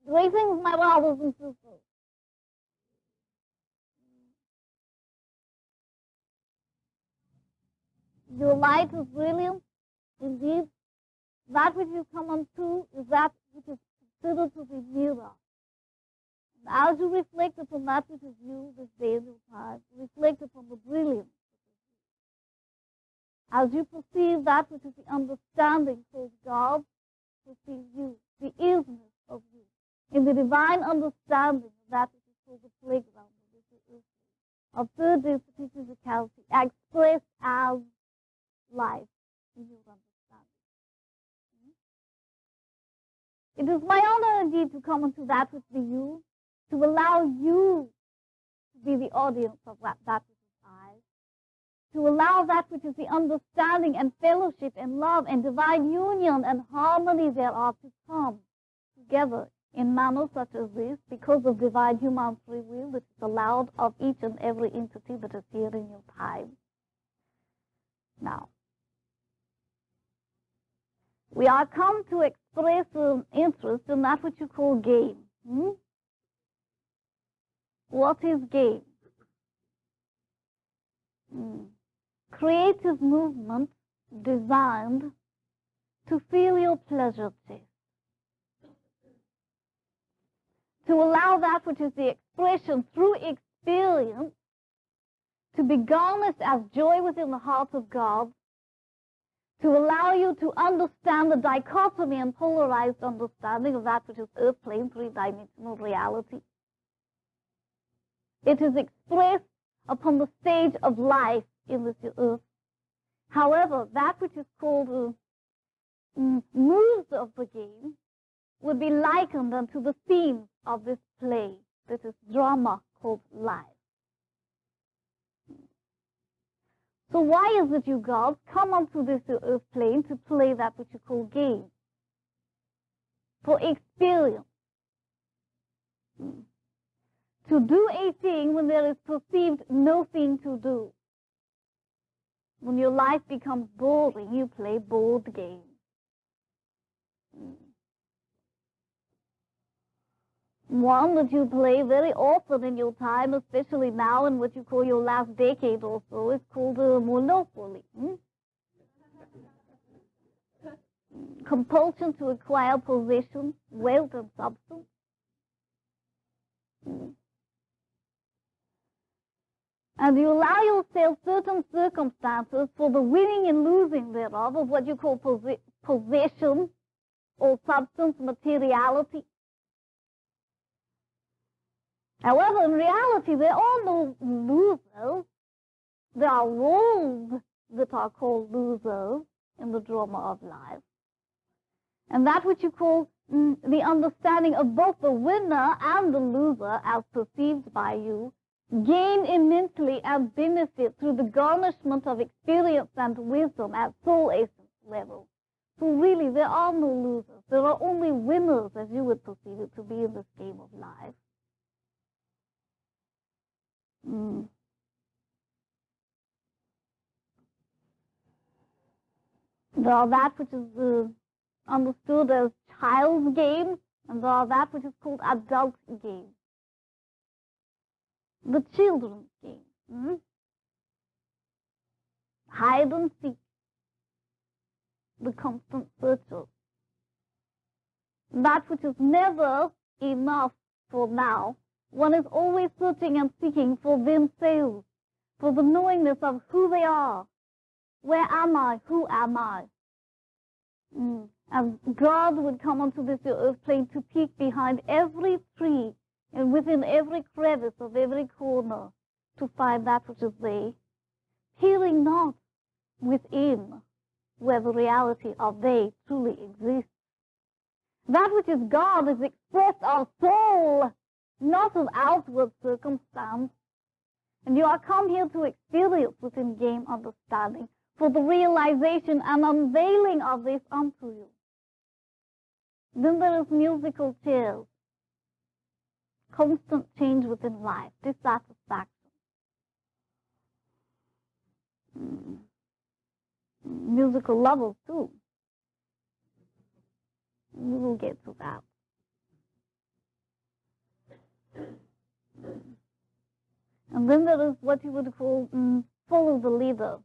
Greetings, my brothers and sisters. Your light is brilliant. Indeed, that which you come unto is that which is considered to be nearer. And as you reflect upon that which is you this day and your time, reflect upon the brilliance. As you perceive that which is the understanding towards God, perceive you, the isness of you. In the divine understanding of that which is called the playground of this earth, of third density physicality, expressed as life in your understanding. It is my honor indeed to come into that which be you, to allow you to be the audience of that which is I, to allow that which is the understanding and fellowship and love and divine union and harmony thereof to come together in manners such as this, because of divine human free will that is allowed of each and every entity that is here in your time. Now, we are come to express an interest in that which you call game. What is game? Creative movement designed to feel your pleasure chest. To allow that which is the expression through experience to be garnished as joy within the heart of God, to allow you to understand the dichotomy and polarized understanding of that which is earth plane, three-dimensional reality. It is expressed upon the stage of life in this earth. However, that which is called moves of the game would be likened unto the theme of this play, this is drama called life. So why is it you gods come onto this earth plane to play that which you call game? For experience. To do a thing when there is perceived no thing to do. When your life becomes boring, you play board games. One that you play very often in your time, especially now in what you call your last decade or so, is called monopoly. Compulsion to acquire possession, wealth, and substance. And you allow yourself certain circumstances for the winning and losing thereof of what you call possession or substance, materiality. However, in reality, there are no losers. There are roles that are called losers in the drama of life. And that which you call the understanding of both the winner and the loser as perceived by you gain immensely and benefit through the garnishment of experience and wisdom at soul essence level. So really, there are no losers. There are only winners, as you would perceive it to be in this game of life. There are that which is understood as child's games, and there are that which is called adult games. The children's game. Hide and seek. The constant searcher. That which is never enough for now. One is always searching and seeking for themselves, for the knowingness of who they are. Where am I? Who am I? And God would come onto this earth plane to peek behind every tree and within every crevice of every corner to find that which is they, peering not within where the reality of they truly exists. That which is God is expressed of soul, not of outward circumstance. And you are come here to experience within game understanding for the realization and unveiling of this unto you. Then there is musical chairs, constant change within life, dissatisfaction. Musical lovers too. We will get to that. And then there is what you would call follow the leader.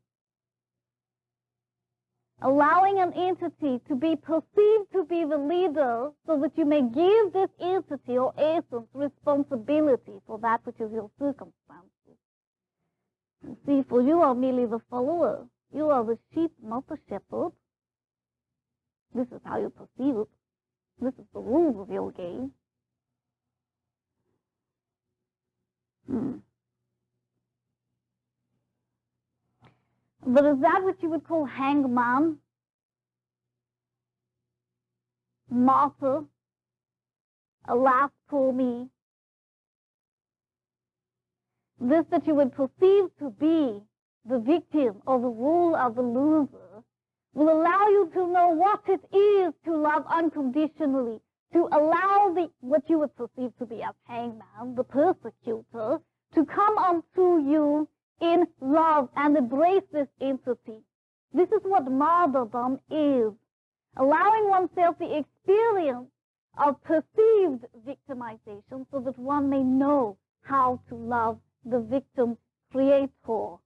Allowing an entity to be perceived to be the leader so that you may give this entity or essence responsibility for that which is your circumstances. You see, for you are merely the follower. You are the sheep, not the shepherd. This is how you perceive it. This is the rules of your game. But is that what you would call hangman, martyr, alas for me? This that you would perceive to be the victim or the role of the loser will allow you to know what it is to love unconditionally, to allow what you would perceive to be as hangman, the persecutor, to come unto you in love and embrace this entity. This is what martyrdom is, allowing oneself the experience of perceived victimization so that one may know how to love the victim creator,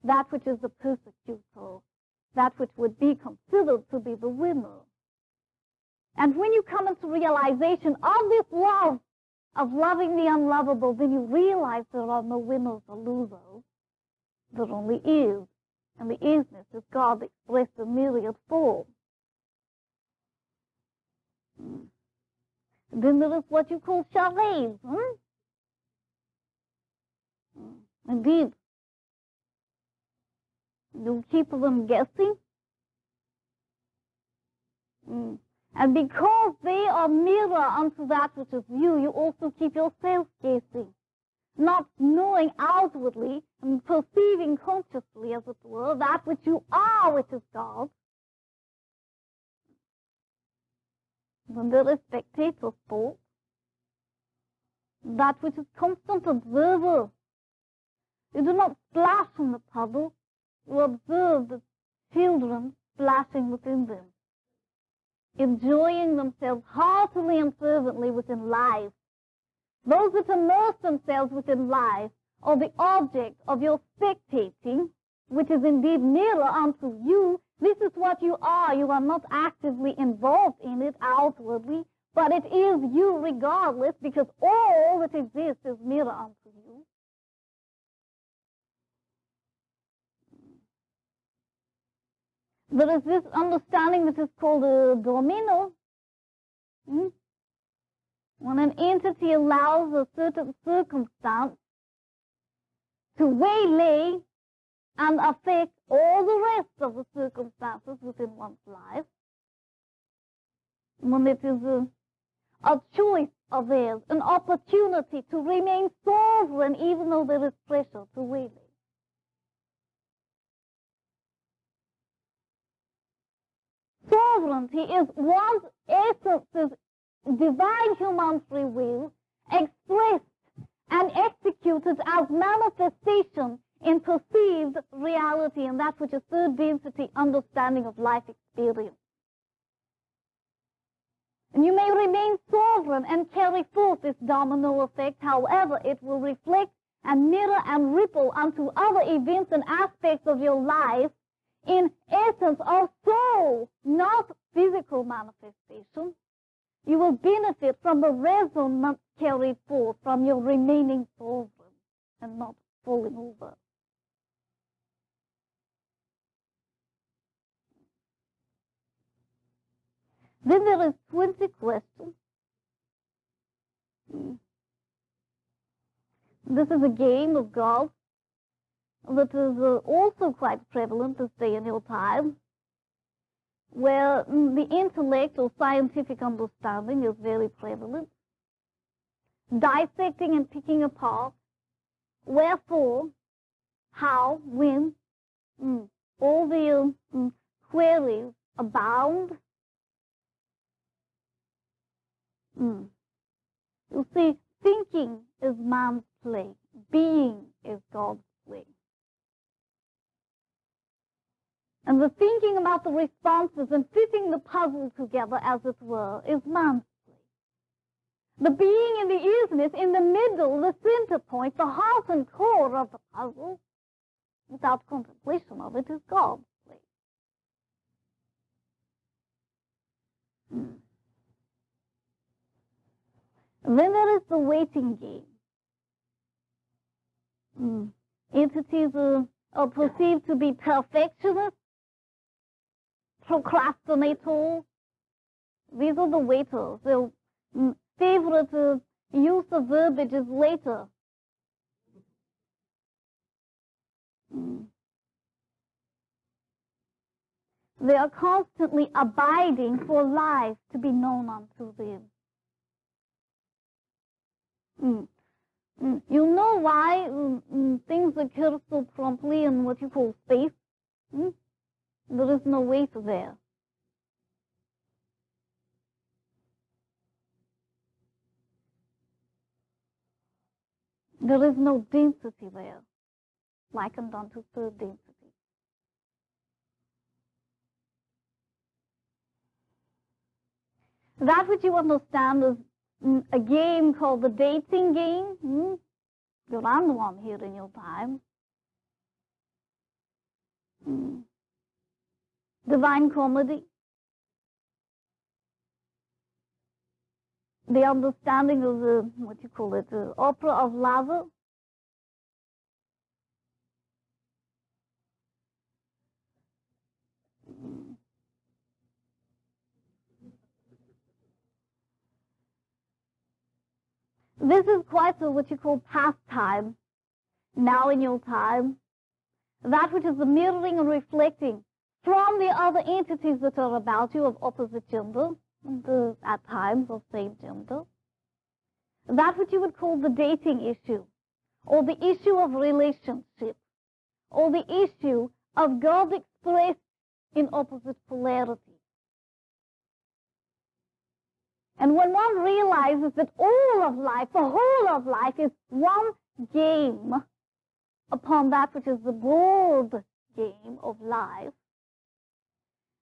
that which is the persecutor, that which would be considered to be the winner. And when you come into realization of this love, of loving the unlovable, then you realize there are no winners or losers. There only is. And the isness is God expressed in myriad forms. Then there is what you call charades. Indeed. You keep them guessing. And because they are mirror unto that which is you, you also keep yourself guessing, not knowing outwardly and perceiving consciously, as it were, that which you are, which is God. When there is spectator sport, that which is constant observer. You do not splash in the puddle, you observe the children splashing within them, enjoying themselves heartily and fervently within life. Those that immerse themselves within life are the object of your spectating, which is indeed nearer unto you. This is what you are. You are not actively involved in it outwardly, but it is you regardless, because all that exists is nearer unto you. There is this understanding that is called a domino. When an entity allows a certain circumstance to waylay and affect all the rest of the circumstances within one's life, when it is a choice of theirs, an opportunity to remain sovereign even though there is pressure to waylay. Sovereignty is one's essence's divine human free will expressed and executed as manifestation in perceived reality, and that which is third density understanding of life experience. And you may remain sovereign and carry forth this domino effect, however, it will reflect and mirror and ripple onto other events and aspects of your life in essence of soul, not physical manifestation. You will benefit from the resonance carried forth from your remaining sovereign and not falling over. Then there is 20 questions. This is a game of golf that is also quite prevalent this day in your time, where the intellect or scientific understanding is very prevalent, dissecting and picking apart wherefore, how, when, all the queries abound. You see, thinking is man's play, being is God's play. And the thinking about the responses and fitting the puzzle together, as it were, is man's play. The being in the isness, in the middle, the center point, the heart and core of the puzzle, without contemplation of it, is God's place. And then there is the waiting game. Entities are perceived to be perfectionists, procrastinators. These are the waiters. Their favorite use of verbiage is later. They are constantly abiding for life to be known unto them. You know why things occur so promptly in what you call space? There is no weight there. There is no density there, likened unto third density. That which you understand is a game called the dating game. You run one here in your time. Divine Comedy. The understanding of the, what you call it, the opera of love. This is quite a, what you call pastime, now in your time. That which is the mirroring and reflecting from the other entities that are about you of opposite gender, and at times of same gender. That which you would call the dating issue, or the issue of relationship, or the issue of God expressed in opposite polarity. And when one realizes that all of life, the whole of life, is one game upon that which is the broad game of life,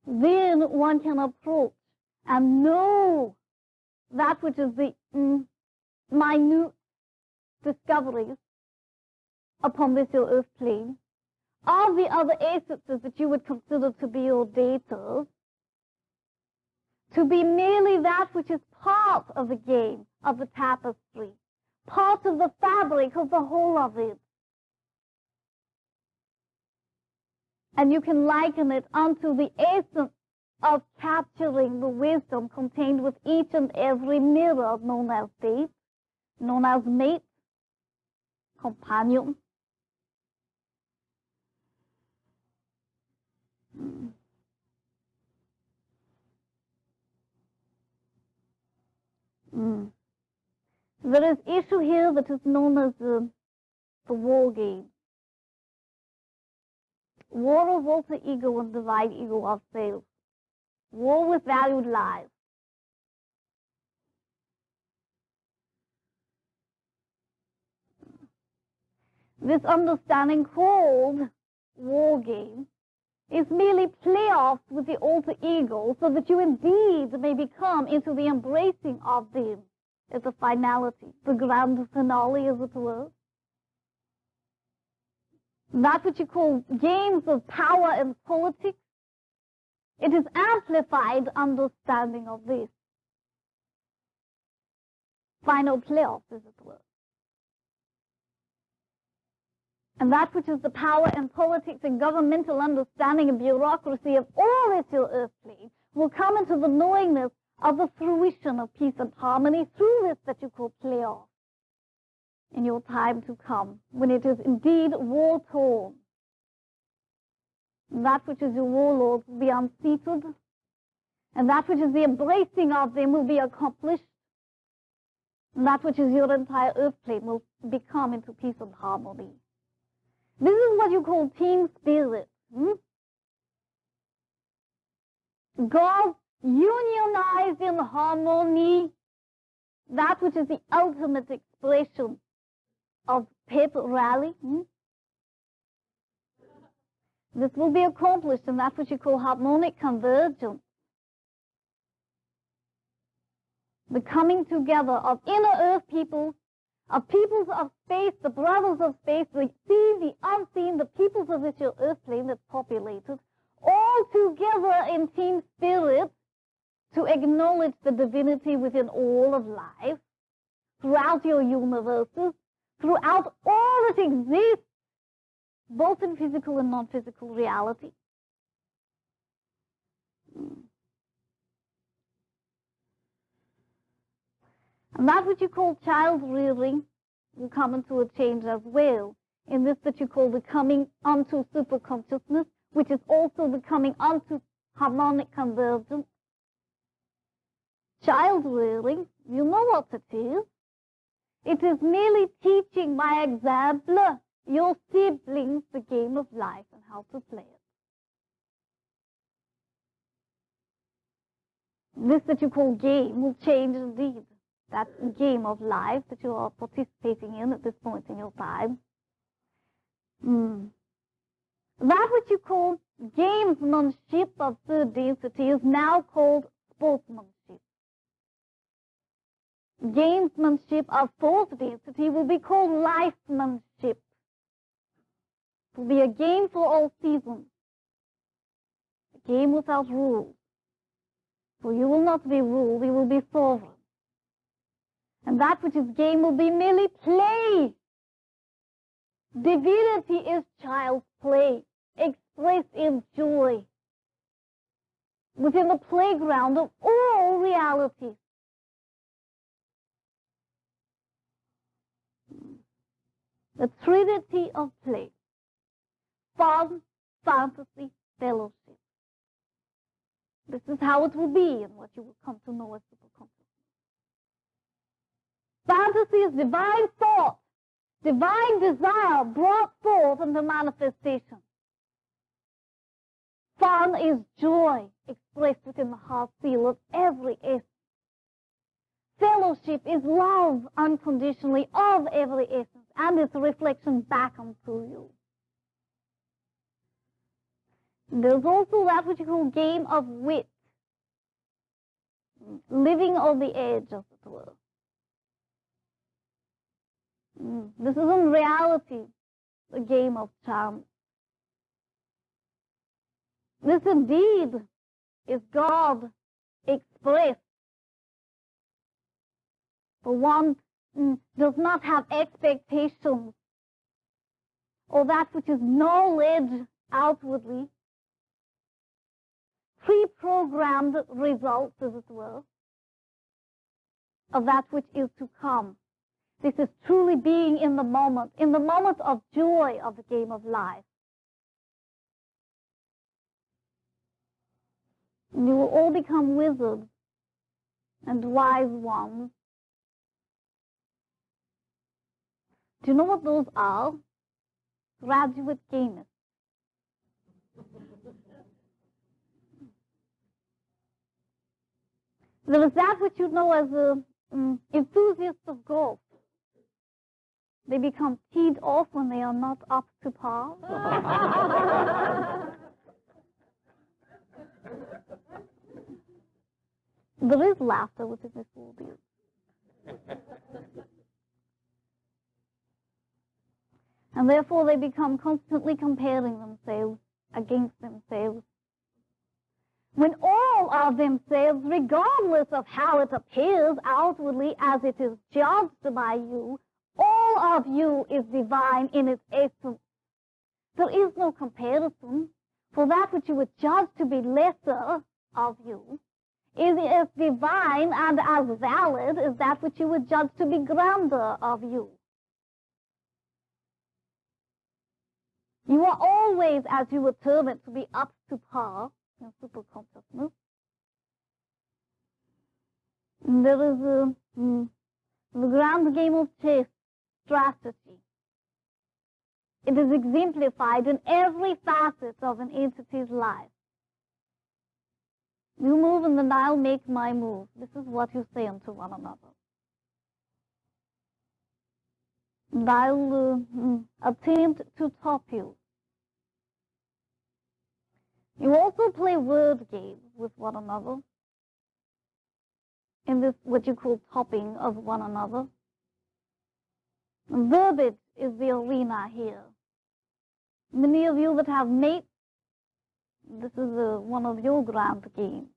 then one can approach and know that which is the minute discoveries upon this your earth plane of the other essences that you would consider to be your daters, to be merely that which is part of the game, of the tapestry, part of the fabric of the whole of it. And you can liken it unto the essence of capturing the wisdom contained with each and every mirror known as date, known as mate, companion. There is issue here that is known as the war game. War of alter ego and divine ego of self. War with valued lives. This understanding called war game is merely playoffs with the alter ego so that you indeed may become into the embracing of them as a finality, the grand finale, as it were. That which you call games of power and politics, it is amplified understanding of this. Final playoffs, as it were. And that which is the power and politics and governmental understanding and bureaucracy of all this your earth plane will come into the knowingness of the fruition of peace and harmony through this that you call playoff in your time to come, when it is indeed war-torn. That which is your warlords will be unseated, and that which is the embracing of them will be accomplished, and that which is your entire earth plane will become into peace and harmony. This is what you call team spirit. God unionized in harmony, that which is the ultimate expression of paper rally. This will be accomplished in that which you call harmonic convergence. the coming together of inner earth peoples, of peoples of space, the brothers of space, the seen, the unseen, the peoples of this earth plane that's populated, all together in team spirit to acknowledge the divinity within all of life, throughout your universes, throughout all that exists, both in physical and non-physical reality. And that which you call child rearing will come into a change as well, in this that you call the coming unto super consciousness, which is also the coming unto harmonic convergence. Child rearing, you know what it is. It is merely teaching by example your siblings the game of life and how to play it. This that you call game will change indeed. That game of life that you are participating in at this point in your time. That which you call gamesmanship of third density is now called sportsmanship. Gamesmanship of fourth density will be called lifemanship. It will be a game for all seasons. A game without rules. For you will not be ruled, you will be sovereign. And that which is game will be merely play. Divinity is child's play, expressed in joy, within the playground of all realities. The trinity of play: fun, fantasy, fellowship. This is how it will be and what you will come to know as superconsciousness. Fantasy is divine thought, divine desire brought forth into manifestation. Fun is joy expressed within the heart seal of every essence. Fellowship is love unconditionally of every essence, and its a reflection back onto you. There's also that which you call game of wit, living on the edge, as it were. This is in reality a game of charm. This indeed is God expressed. For one does not have expectations or that which is knowledge outwardly, pre-programmed results, as it were, of that which is to come. This is truly being in the moment of joy of the game of life. And you will all become wizards and wise ones. Do you know what those are? Graduate gamers. There is that which you know as enthusiasts of golf. They become teed off when they are not up to par. There is laughter within this audience. And therefore they become constantly comparing themselves against themselves. When all of themselves, regardless of how it appears outwardly as it is judged by you, all of you is divine in its essence. There is no comparison, for that which you would judge to be lesser of you is as divine and as valid as that which you would judge to be grander of you. You are always, as you would term it, to be up to par in superconsciousness. There is the grand game of chess, strategy. It is exemplified in every facet of an entity's life. You move and then I'll make my move. This is what you say unto one another. And I'll attempt to top you. You also play word games with one another. in this, what you call topping of one another. Verbiage is the arena here. Many of you that have mates, this is one of your grand games.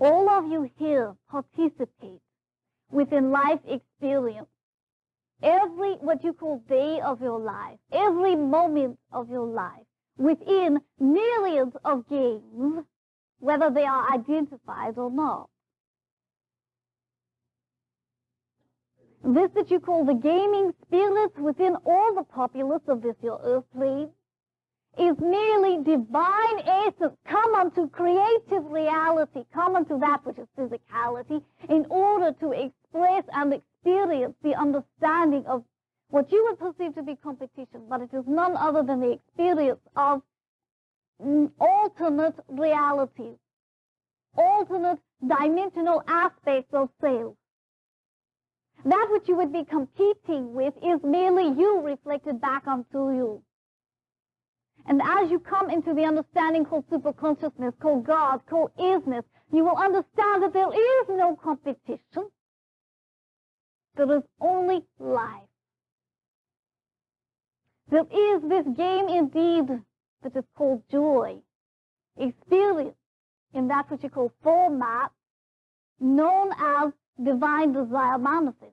All of you here participate within life experience. Every, what you call day of your life, every moment of your life, within myriads of games, whether they are identified or not. This that you call the gaming spirits within all the populace of this your earth plane is merely divine essence come unto creative reality, come unto that which is physicality, in order to express and experience the understanding of what you would perceive to be competition, but it is none other than the experience of alternate realities, alternate dimensional aspects of self. That which you would be competing with is merely you reflected back onto you. And as you come into the understanding called superconsciousness, called God, called isness, you will understand that there is no competition. There is only life. There is this game indeed that is called joy, experience in that which you call format, known as divine desire manifested.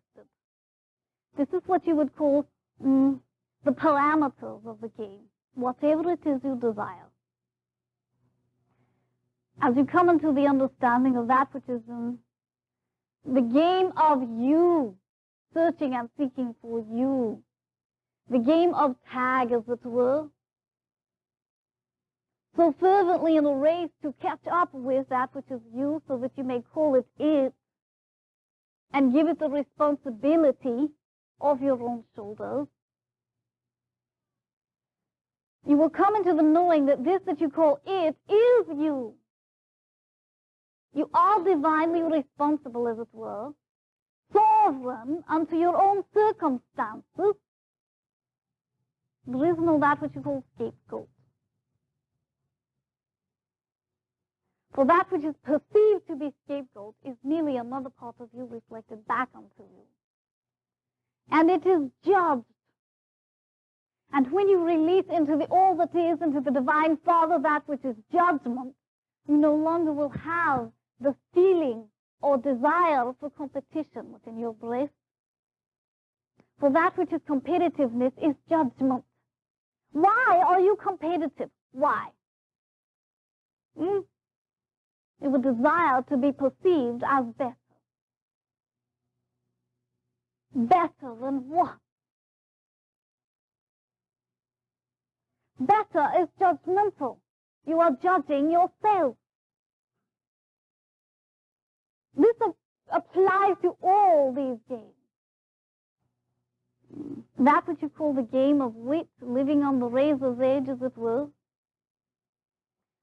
This is what you would call the parameters of the game, whatever it is you desire. As you come into the understanding of that which is the game of you, searching and seeking for you, the game of tag, as it were, so fervently in a race to catch up with that which is you, so that you may call it, and give it the responsibility of your own shoulders. You will come into the knowing that this that you call it is you. You are divinely responsible, as it were, sovereign unto your own circumstances. There is no that which you call scapegoat. For that which is perceived to be scapegoat is merely another part of you reflected back onto you. And it is judged. And when you release into the all that is, into the Divine Father, that which is judgment, you no longer will have the feeling or desire for competition within your breast. For that which is competitiveness is judgment. Why are you competitive? Why? You would desire to be perceived as better. Better than what? Better is judgmental. You are judging yourself. This applies to all these games. That which you call the game of wit, living on the razor's edge, as it were,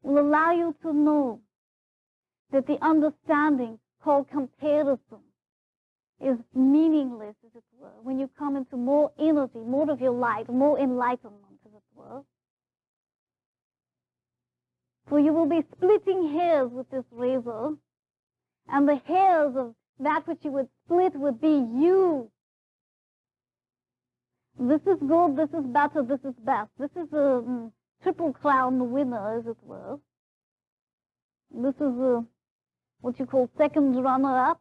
will allow you to know that the understanding called comparison is meaningless, as it were, when you come into more energy, more of your light, more enlightenment, as it were. For you will be splitting hairs with this razor, and the hairs of that which you would split would be you. This is good, this is better, this is best. This is a triple crown winner, as it were. This is what you call second runner-up.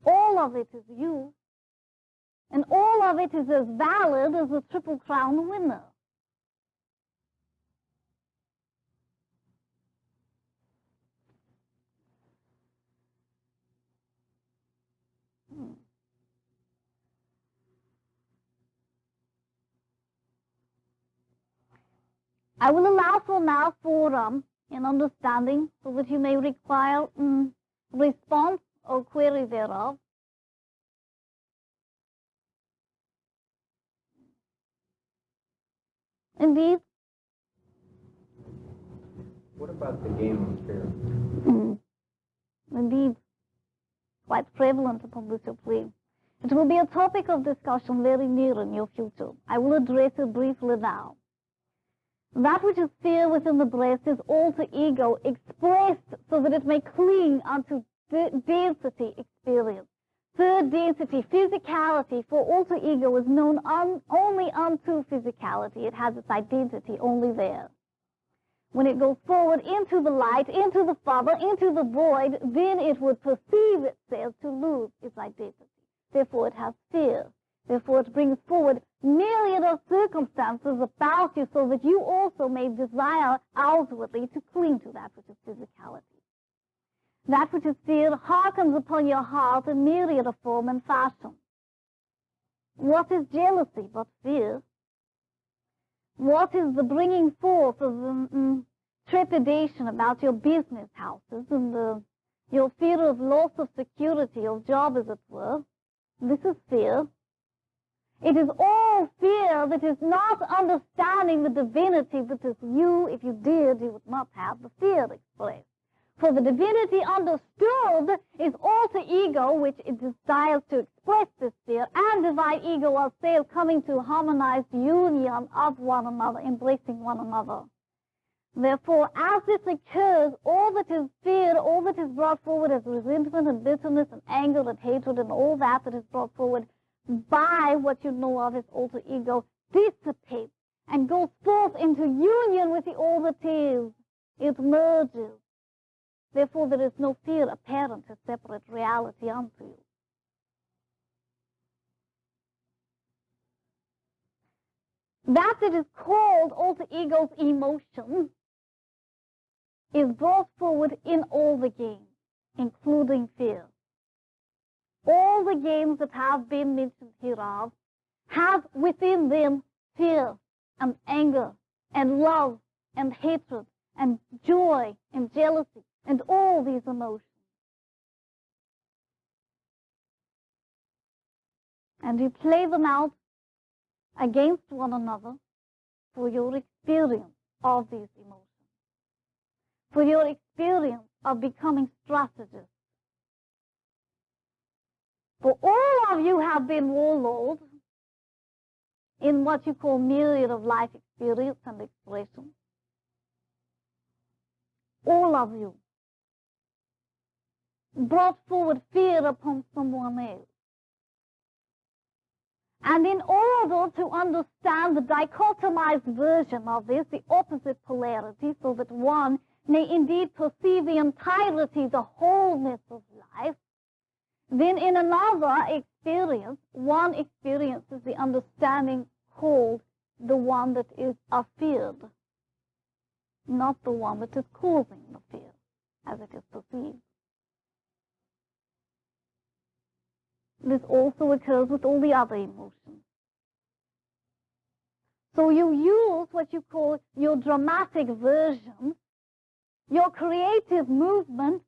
All of it is you. And all of it is as valid as a triple crown winner. I will allow for now for an understanding so that you may require response or query thereof. Indeed. What about the game of fear? Indeed. Quite prevalent upon this plane. It will be a topic of discussion very near in your future. I will address it briefly now. That which is fear within the breast is alter ego expressed so that it may cling unto density experience. Third density, physicality, for alter ego is known only unto physicality. It has its identity only there. When it goes forward into the light, into the Father, into the void, then it would perceive itself to lose its identity. Therefore, it has fear. Therefore, it brings forward myriad of circumstances about you so that you also may desire outwardly to cling to that which is physicality. That which is fear hearkens upon your heart in myriad of form and fashion. What is jealousy but fear? What is the bringing forth of the trepidation about your business houses and your fear of loss of security of job, as it were? This is fear. It is all fear that is not understanding the divinity that is you. If you did, you would not have the fear expressed. For the divinity understood is alter ego, which it desires to express this fear, and divine ego ourselves coming to harmonized union of one another, embracing one another. Therefore, as this occurs, all that is feared, all that is brought forward as resentment and bitterness and anger and hatred and all that is brought forward by what you know of as alter ego dissipates and goes forth into union with the all that is. It merges. Therefore, there is no fear apparent to separate reality unto you. That is called alter ego's emotion is brought forward in all the games, including fear. All the games that have been mentioned hereof have within them fear and anger and love and hatred and joy and jealousy and all these emotions. And you play them out against one another for your experience of these emotions, for your experience of becoming strategists. For all of you have been warlords in what you call myriad of life experience and expression. All of you brought forward fear upon someone else. And in order to understand the dichotomized version of this, the opposite polarity, so that one may indeed perceive the entirety, the wholeness of life, then in another experience, one experiences the understanding called the one that is afeared, not the one that is causing the fear, as it is perceived. This also occurs with all the other emotions. So you use what you call your dramatic version, your creative movement,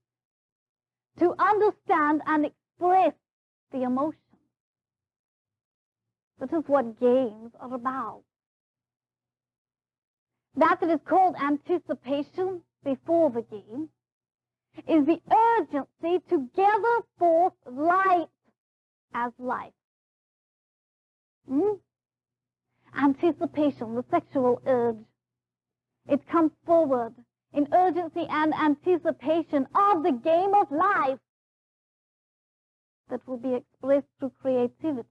to understand and express the emotions. That is what games are about. That is called anticipation before the game is the urgency to gather forth light as life. Anticipation, the sexual urge. It comes forward in urgency and anticipation of the game of life that will be expressed through creativity.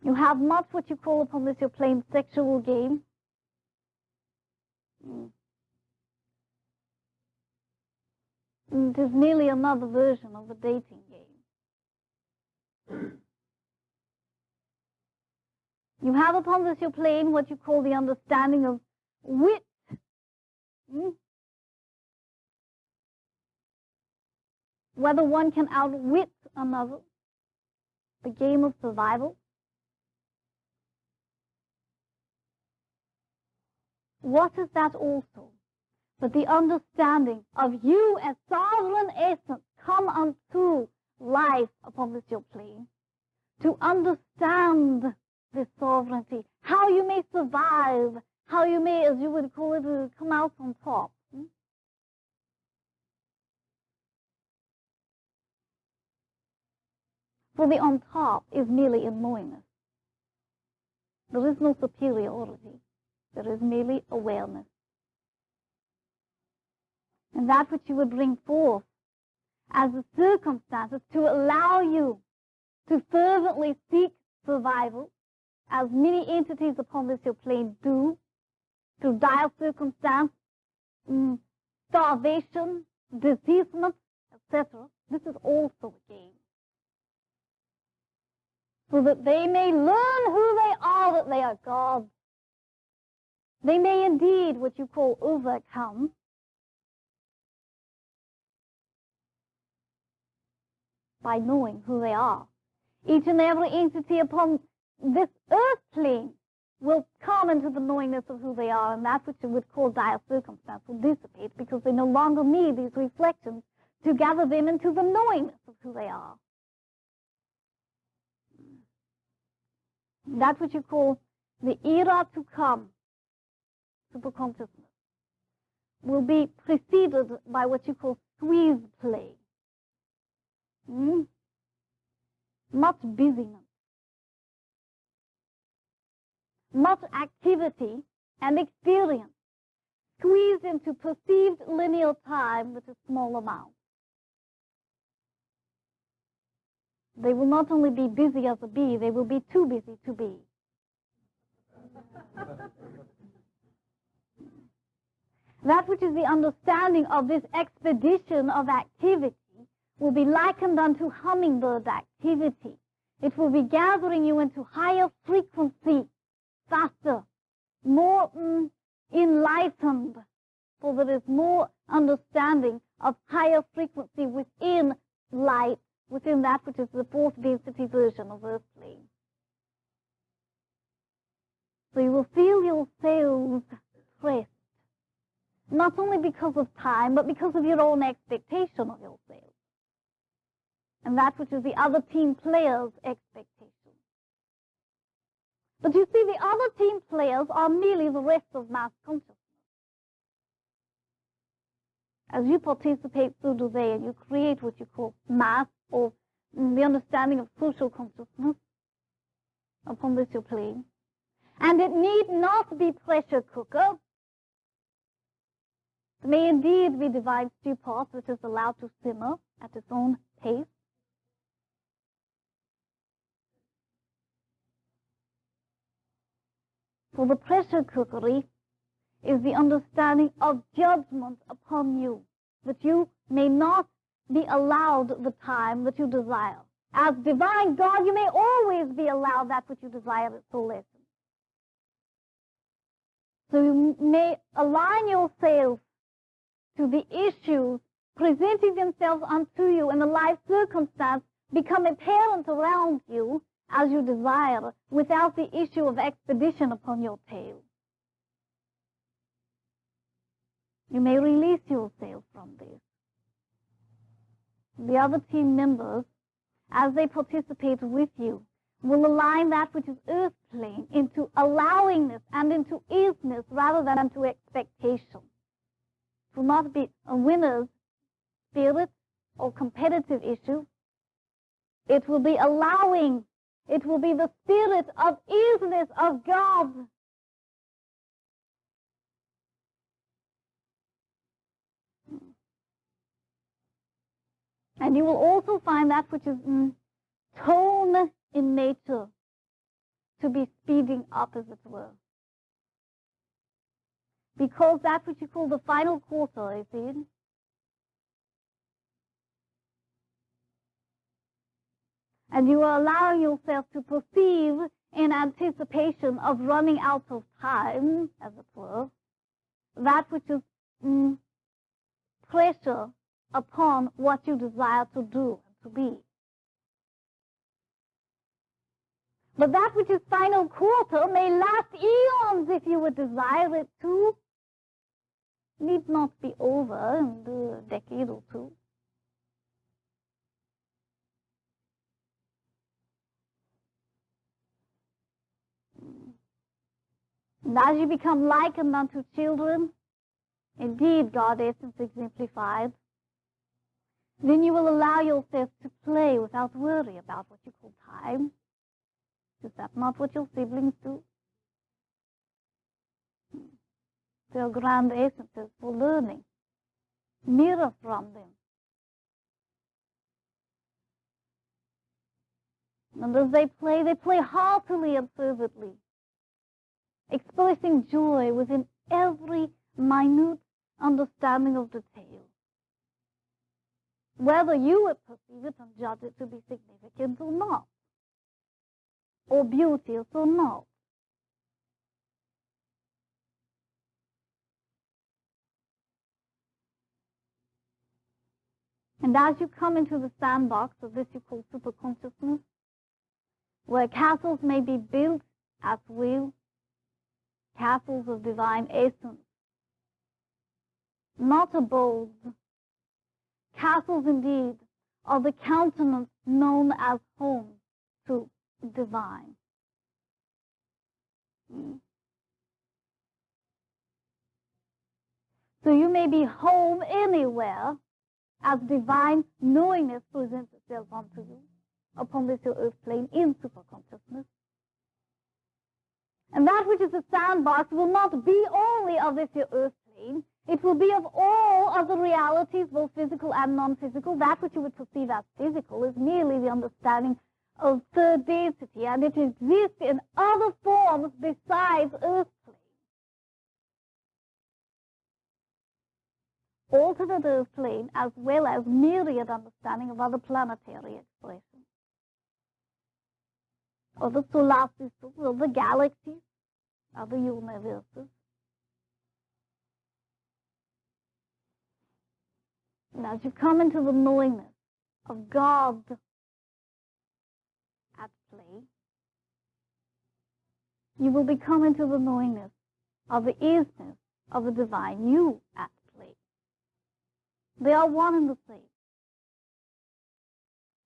You have much what you call upon this your plain sexual game. It is merely another version of the dating game. You have upon this your plane what you call the understanding of wit. Whether one can outwit another. The game of survival. What is that also? But the understanding of you as sovereign essence come unto life upon this your plane. To understand this sovereignty, how you may survive, how you may, as you would call it, come out on top. For the on top is merely in knowingness. There is no superiority. There is merely awareness. And that which you would bring forth as the circumstances to allow you to fervently seek survival, as many entities upon this your plane do, through dire circumstance, starvation, diseasement, etc. This is also a game. So that they may learn who they are, that they are gods. They may indeed, what you call, overcome. By knowing who they are. Each and every entity upon this earth plane will come into the knowingness of who they are, and that which you would call dire circumstance will dissipate, because they no longer need these reflections to gather them into the knowingness of who they are. That which you call the era to come, superconsciousness, will be preceded by what you call squeeze play. Much busyness, much activity and experience squeezed into perceived linear time with a small amount. They will not only be busy as a bee, they will be too busy to be. That which is the understanding of this expedition of activity will be likened unto hummingbird activity. It will be gathering you into higher frequency, faster, more enlightened, for there is more understanding of higher frequency within light, within that which is the fourth density version of earth plane. So you will feel yourselves pressed, not only because of time, but because of your own expectation of yourselves. And that which is the other team players' expectation. But you see, the other team players are merely the rest of mass consciousness. As you participate, so do they, and you create what you call mass, or the understanding of social consciousness upon this your plane. And it need not be pressure cooker. It may indeed be divine stew pot, which is allowed to simmer at its own pace. For the pressure cookery is the understanding of judgment upon you, that you may not be allowed the time that you desire. As divine God, you may always be allowed that which you desire at soul essence. So you may align yourself to the issues presenting themselves unto you, and the life circumstance become apparent around you as you desire, without the issue of expedition upon your tail. You may release yourself from this. The other team members, as they participate with you, will align that which is earth plane into allowingness and into easiness rather than into expectation. It will not be a winner's spirit or competitive issue. It will be allowing. It will be the spirit of easiness of God. And you will also find that which is tone in nature to be speeding up, as it were. Because that which you call the final quarter is in. And you are allowing yourself to perceive in anticipation of running out of time, as it were, that which is pressure upon what you desire to do and to be. But that which is final quarter may last eons if you would desire it to. Need not be over in a decade or two. And as you become likened unto children, indeed God essence exemplified, then you will allow yourself to play without worry about what you call time. Is that not what your siblings do? They are grand essences for learning. Mirror from them. And as they play heartily and fervently, expressing joy within every minute understanding of detail. Whether you would perceive it and judge it to be significant or not, or beauteous or not. And as you come into the sandbox of this you call superconsciousness, where castles may be built at will, castles of divine essence, not abodes, castles indeed of the countenance known as home to divine. So you may be home anywhere as divine knowingness presents itself unto you upon this your earth plane in superconsciousness. And that which is a sandbox will not be only of this your earth plane, it will be of all other realities, both physical and non-physical. That which you would perceive as physical is merely the understanding of third density, and it exists in other forms besides earth plane. Alternate earth plane, as well as myriad understanding of other planetary expressions, of the solar systems, of the galaxies, of the universes. And as you come into the knowingness of God at play, you will become into the knowingness of the isness of the divine you at play. They are one and the same.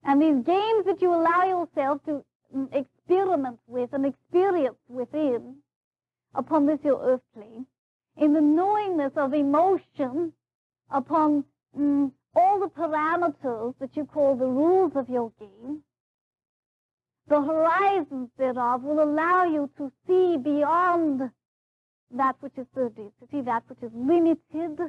And these games that you allow yourself to experiment with and experience within upon this your earth plane, in the knowingness of emotion, upon all the parameters that you call the rules of your game, the horizons thereof will allow you to see beyond that which is third density, that which is limited,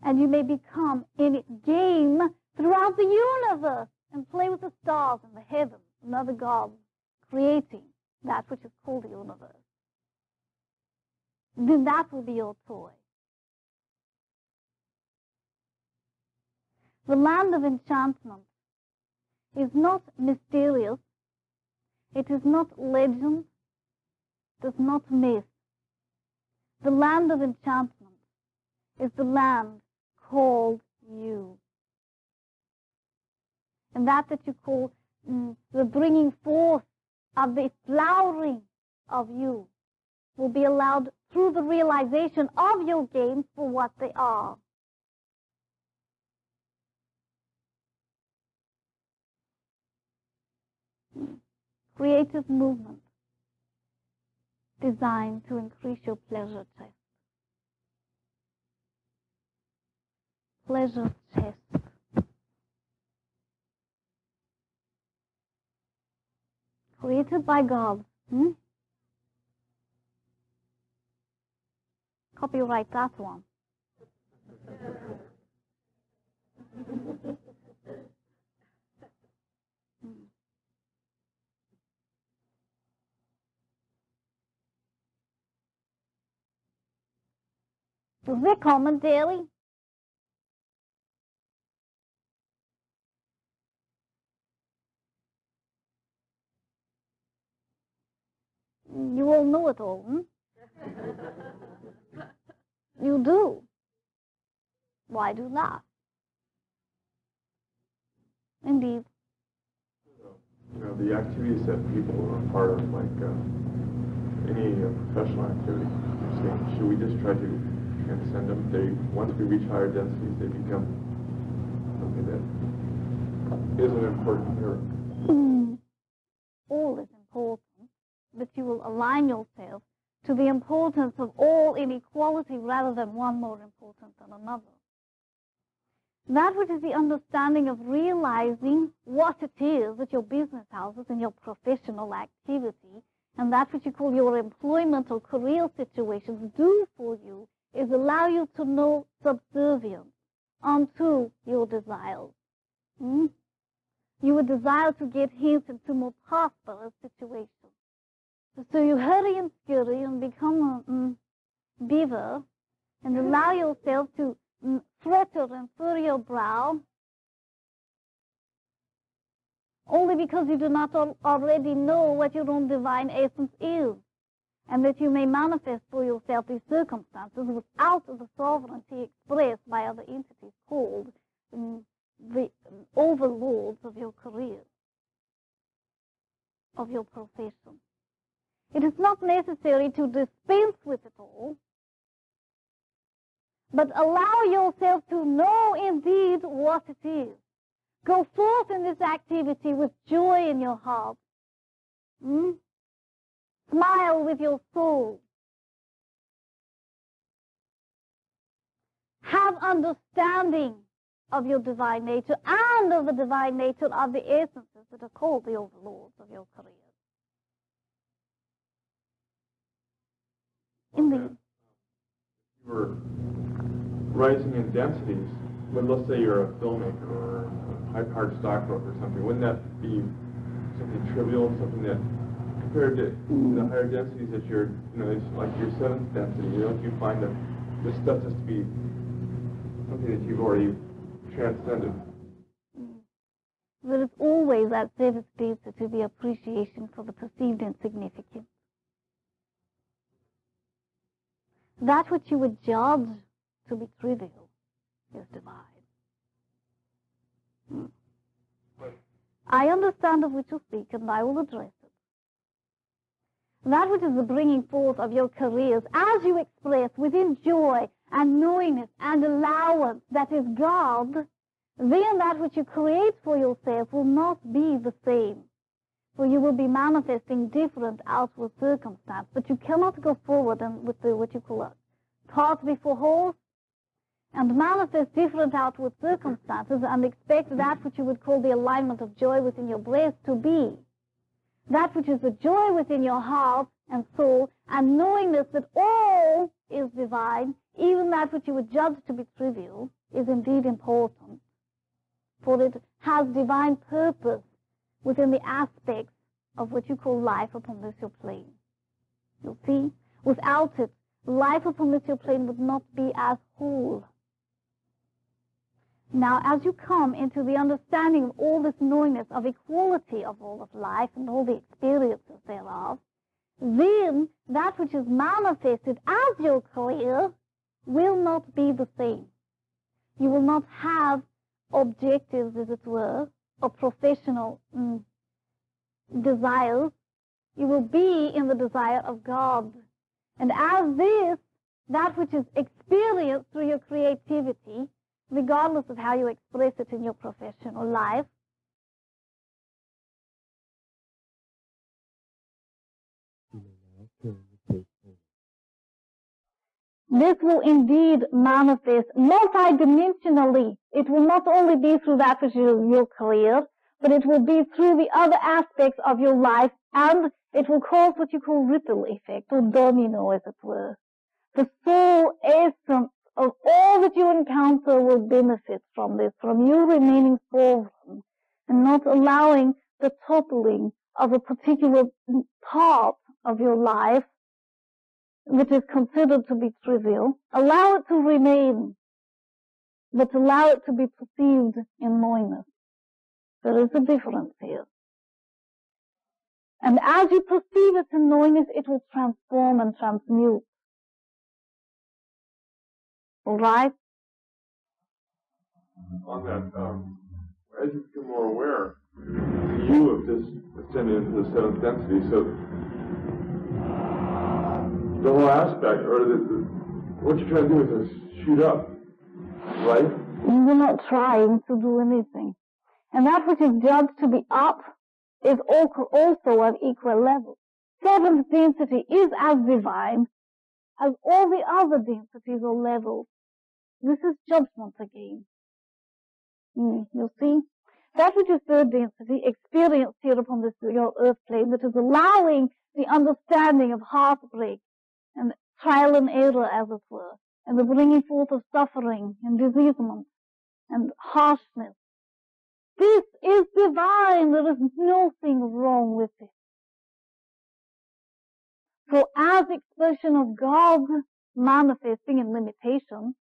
and you may become in game throughout the universe and play with the stars and the heavens and other gods, creating that which is called the universe. Then that will be your toy. The land of enchantment is not mysterious, it is not legend, it is not myth. The land of enchantment is the land called you. And that you call the bringing forth of the flowering of you will be allowed through the realization of your games for what they are. Creative movement designed to increase your pleasure chest. Pleasure chest. Created by God. Copyright that one. Is there commentary? You all know it all, You do. Why do laugh? Indeed. The activities that people are part of, like any professional activity, you're saying, should we just try to transcend them? Once we reach higher densities, they become something that isn't important here. All is important, but you will align yourself to the importance of all in equality rather than one more important than another. That which is the understanding of realizing what it is that your business houses and your professional activity and that which you call your employment or career situations do for you is allow you to know subservience unto your desires. You would desire to get hints into more prosperous situations. So you hurry and scurry and become a beaver and allow yourself to flutter and furrow your brow only because you do not already know what your own divine essence is, and that you may manifest for yourself these circumstances without the sovereignty expressed by other entities called the overlords of your career, of your profession. It is not necessary to dispense with it all, but allow yourself to know indeed what it is. Go forth in this activity with joy in your heart. Smile with your soul. Have understanding of your divine nature and of the divine nature of the essences that are called the overlords of your career. You were rising in densities, but let's say you're a filmmaker or a high-powered stockbroker or something, wouldn't that be something trivial, something that compared to the higher densities that you're, it's like your seventh density, you find that this stuff has to be something that you've already transcended. There is always that seventh density, the appreciation for the perceived insignificance. That which you would judge to be trivial is divine. I understand of which you speak, and I will address it. That which is the bringing forth of your careers, as you express within joy and knowingness and allowance that is God, then that which you create for yourself will not be the same. For you will be manifesting different outward circumstances, but you cannot go forward with what you call a cart before horse and manifest different outward circumstances and expect that which you would call the alignment of joy within your breast to be. That which is the joy within your heart and soul, and knowingness that all is divine, even that which you would judge to be trivial, is indeed important. For it has divine purpose within the aspects of what you call life upon this your plane. You see, without it, life upon this your plane would not be as whole. Now, as you come into the understanding of all this knowingness of equality of all of life and all the experiences thereof, then that which is manifested as your career will not be the same. You will not have objectives, as it were, or professional desires. You will be in the desire of God. And as this, that which is experienced through your creativity, regardless of how you express it in your professional life, this will indeed manifest multidimensionally. It will not only be through that which is your career, but it will be through the other aspects of your life, and it will cause what you call ripple effect, or domino, as it were. The soul essence of all that you encounter will benefit from this, from you remaining sovereign and not allowing the toppling of a particular part of your life which is considered to be trivial. Allow it to remain, but allow it to be perceived in knowingness. There is a difference here. And as you perceive it in knowingness, it will transform and transmute. All right? On that, as you become more aware, you have just ascended into the seventh density, so the whole aspect, or what you're trying to do is to shoot up, right? You're not trying to do anything. And that which is judged to be up is also of equal level. Seventh density is as divine as all the other densities or levels. This is judgment again. You see? That which is third density, experienced here upon this your earth plane, that is allowing the understanding of heartbreak and trial and error, as it were, and the bringing forth of suffering and diseasement and harshness. This is divine. There is nothing wrong with it. So as expression of God manifesting in limitation,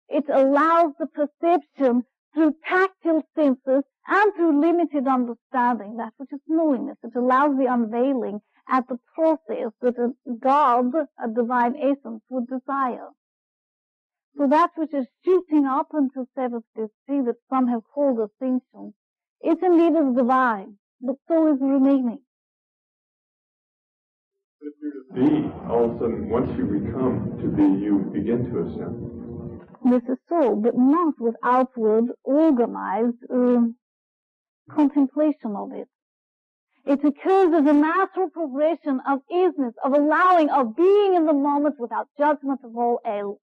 it allows the perception through tactile senses and through limited understanding, that which is knowingness. It allows the unveiling at the process that a God, a divine essence, would desire. So that which is shooting up into seventh density, that some have called ascension, it indeed is divine, but so is remaining. If you're to be, all of a sudden, once you become to be, you begin to ascend. This is so, but not with outward, organized contemplation of it. It occurs as a natural progression of easiness, of allowing, of being in the moment without judgment of all else,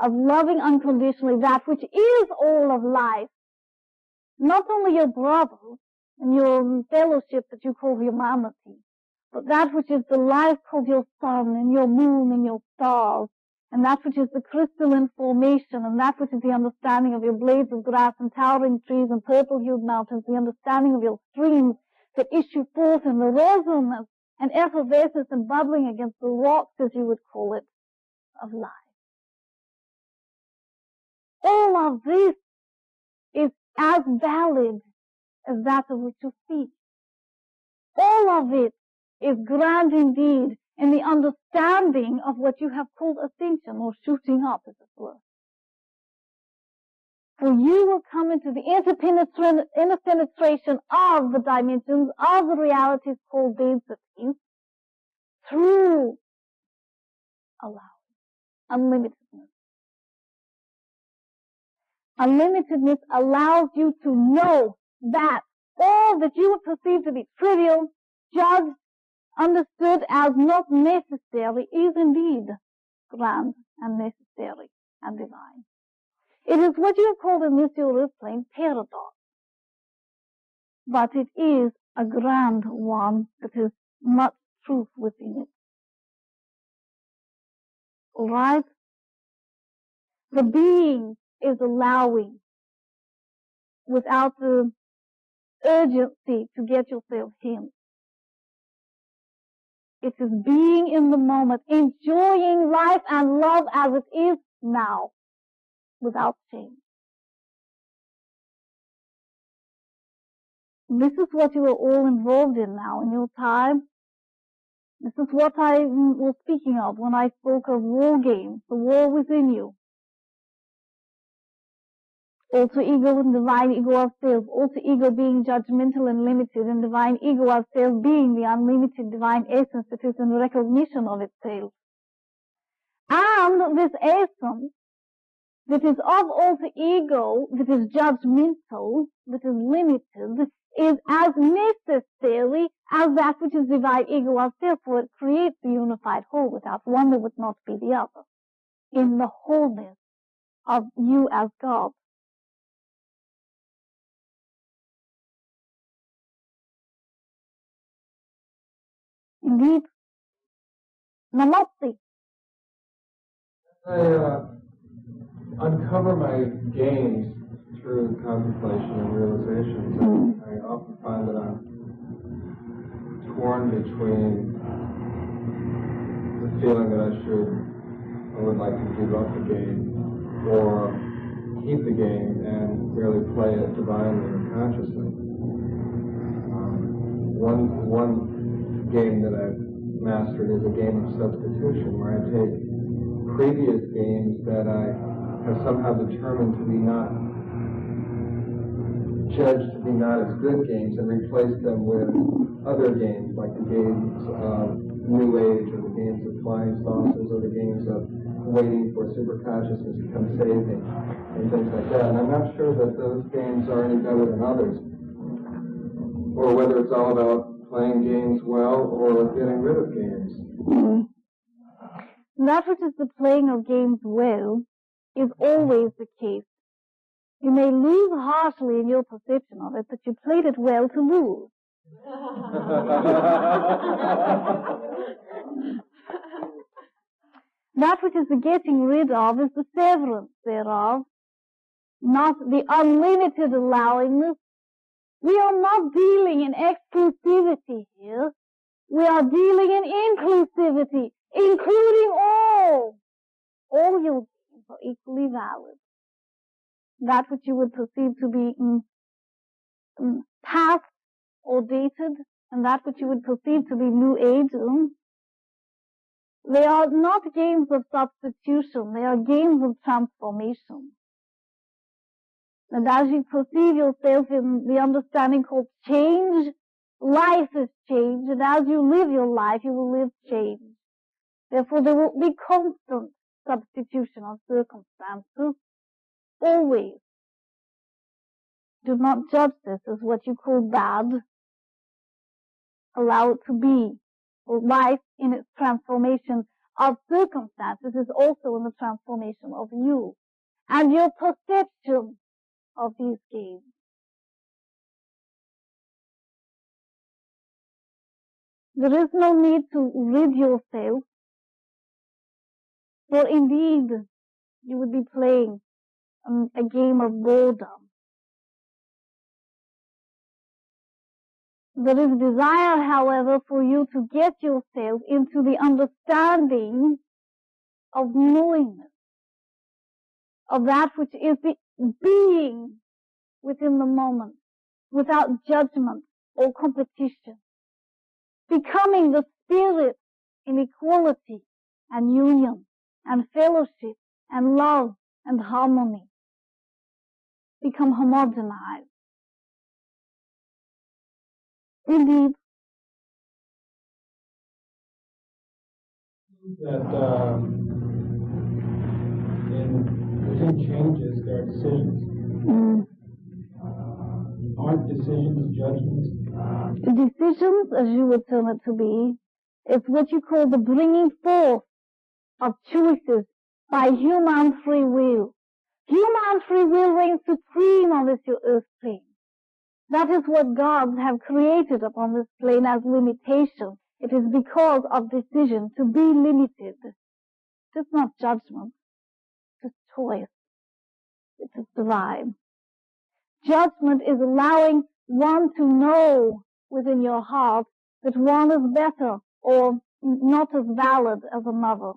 of loving unconditionally that which is all of life. Not only your brothers and your fellowship that you call humanity, but that which is the life called your sun and your moon and your stars, and that which is the crystalline formation, and that which is the understanding of your blades of grass and towering trees and purple-hued mountains, the understanding of your streams that issue forth in the resonance and effervescence and bubbling against the rocks, as you would call it, of life. All of this is as valid as that of which you speak. All of it is grand indeed in the understanding of what you have called ascension, or shooting up, as it were. For you will come into the interpenetration of the dimensions, of the realities called densities, through allowing unlimitedness. Unlimitedness allows you to know that all that you would perceive to be trivial, judged, understood as not necessary, is indeed grand and necessary and divine. It is what you have called in this your earth plane paradox, but it is a grand one that has much truth within it. All right? The being is allowing without the urgency to get yourself him. It is being in the moment, enjoying life and love as it is now, without shame. This is what you are all involved in now in your time. This is what I was speaking of when I spoke of war games, the war within you. Alter ego and divine ego of self. Alter ego being judgmental and limited, and divine ego of self being the unlimited divine essence that is in recognition of itself. And this essence that is of alter ego, that is judgmental, that is limited, is as necessary as that which is divine ego of self, for it creates the unified whole. Without one there would not be the other, in the wholeness of you as God. Indeed. Namaste. I uncover my gains through contemplation and realization. I often find that I'm torn between the feeling that I would like to give up the game, or keep the game and really play it divinely and consciously. One game that I've mastered is a game of substitution, where I take previous games that I have somehow determined to be not judged to be not as good games, and replace them with other games, like the games of New Age, or the games of flying saucers, or the games of waiting for superconsciousness to come save me, and things like that. And I'm not sure that those games are any better than others, or whether it's all about playing games well or getting rid of games. That which is the playing of games well is always the case. You may lose harshly in your perception of it, but you played it well to lose. That which is the getting rid of is the severance thereof, not the unlimited allowingness. We are not dealing in exclusivity here. We are dealing in inclusivity, including all. All your games are equally valid. That which you would perceive to be past or dated, and that which you would perceive to be new age, they are not games of substitution, they are games of transformation. And as you perceive yourself in the understanding called change, life is change, and as you live your life, you will live change. Therefore, there will be constant substitution of circumstances, always. Do not judge this as what you call bad. Allow it to be. For life in its transformation of circumstances is also in the transformation of you and your perception of these games. There is no need to rid yourself, for indeed you would be playing a game of boredom. There is desire, however, for you to get yourself into the understanding of knowingness, of that which is the being within the moment, without judgment or competition, becoming the spirit in equality and union and fellowship and love and harmony. Become homogenized. Indeed. That within changes there are decisions. Aren't decisions judgments? Decisions, as you would term it to be, is what you call the bringing forth of choices by human free will. Human free will reigns supreme on this earth plane. That is what gods have created upon this plane as limitation. It is because of decision to be limited. It is not judgment. It is choice. It is divine. Judgment is allowing one to know within your heart that one is better or not as valid as another.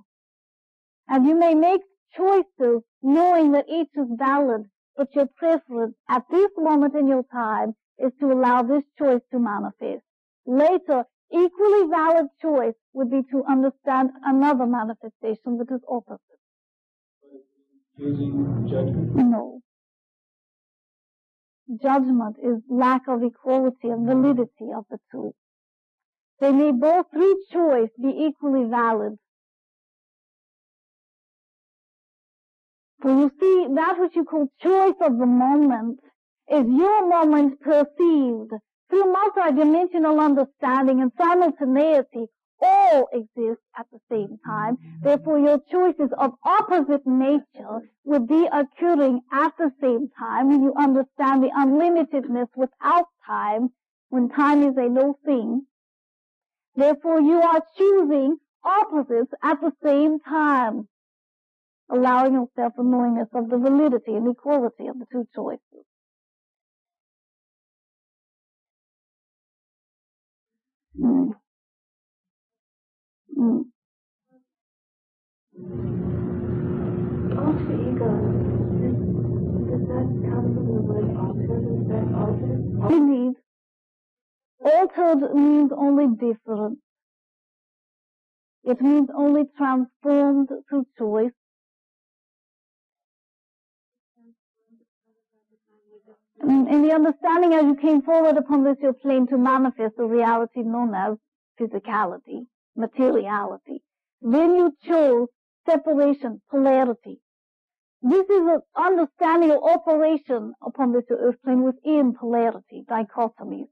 And you may make choices knowing that each is valid, but your preference at this moment in your time is to allow this choice to manifest. Later, equally valid choice would be to understand another manifestation that is opposite. Choosing judgment? No. Judgment is lack of equality and validity of the two. They may both through choice be equally valid. For you see, that which you call choice of the moment is your moment perceived through multidimensional understanding and simultaneity. All exist at the same time. Therefore, your choices of opposite nature would be occurring at the same time when you understand the unlimitedness without time, when time is a no thing. Therefore, you are choosing opposites at the same time, allowing yourself a knowingness of the validity and equality of the two choices. Alter ego, does that come from the word altered? Is that altered? Indeed. Altered means only different. It means only transformed through choice. In the understanding as you came forward upon this your plane to manifest the reality known as physicality, materiality, then you chose separation, polarity. This is an understanding of operation upon this earth plane within polarity, dichotomies.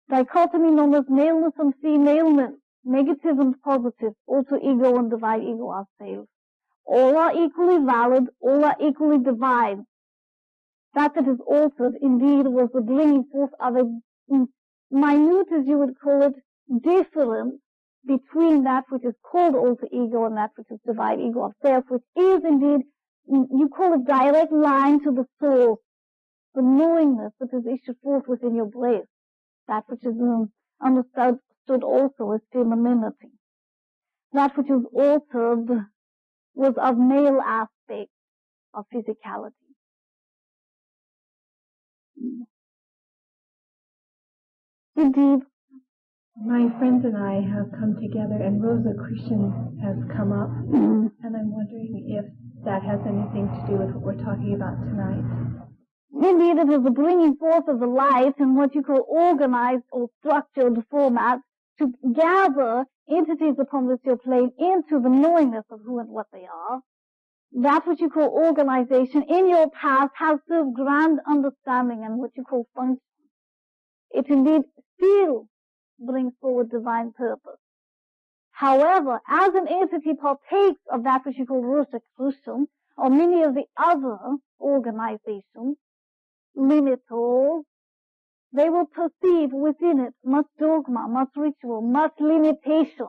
Dichotomy known as maleness and femaleness, negative and positive, alter ego and divine ego are sales. All are equally valid, all are equally divine. that is altered indeed was the bringing forth of a minute, as you would call it, difference between that which is called alter ego and that which is divine ego of self, which is indeed, you call it direct line to the soul, the knowingness that is issued forth within your breast, that which is understood also as femininity. That which is altered was of male aspect of physicality. Indeed. My friends and I have come together, and Rosa Christian has come up, and I'm wondering if that has anything to do with what we're talking about tonight. Indeed, it is the bringing forth of the light in what you call organized or structured format to gather entities upon this your plane into the knowingness of who and what they are. That which you call organization in your past has served grand understanding and what you call function. It indeed still brings forward divine purpose. However, as an entity partakes of that which you call Rosicrucian, or many of the other organizations, limitals, they will perceive within it much dogma, much ritual, much limitation.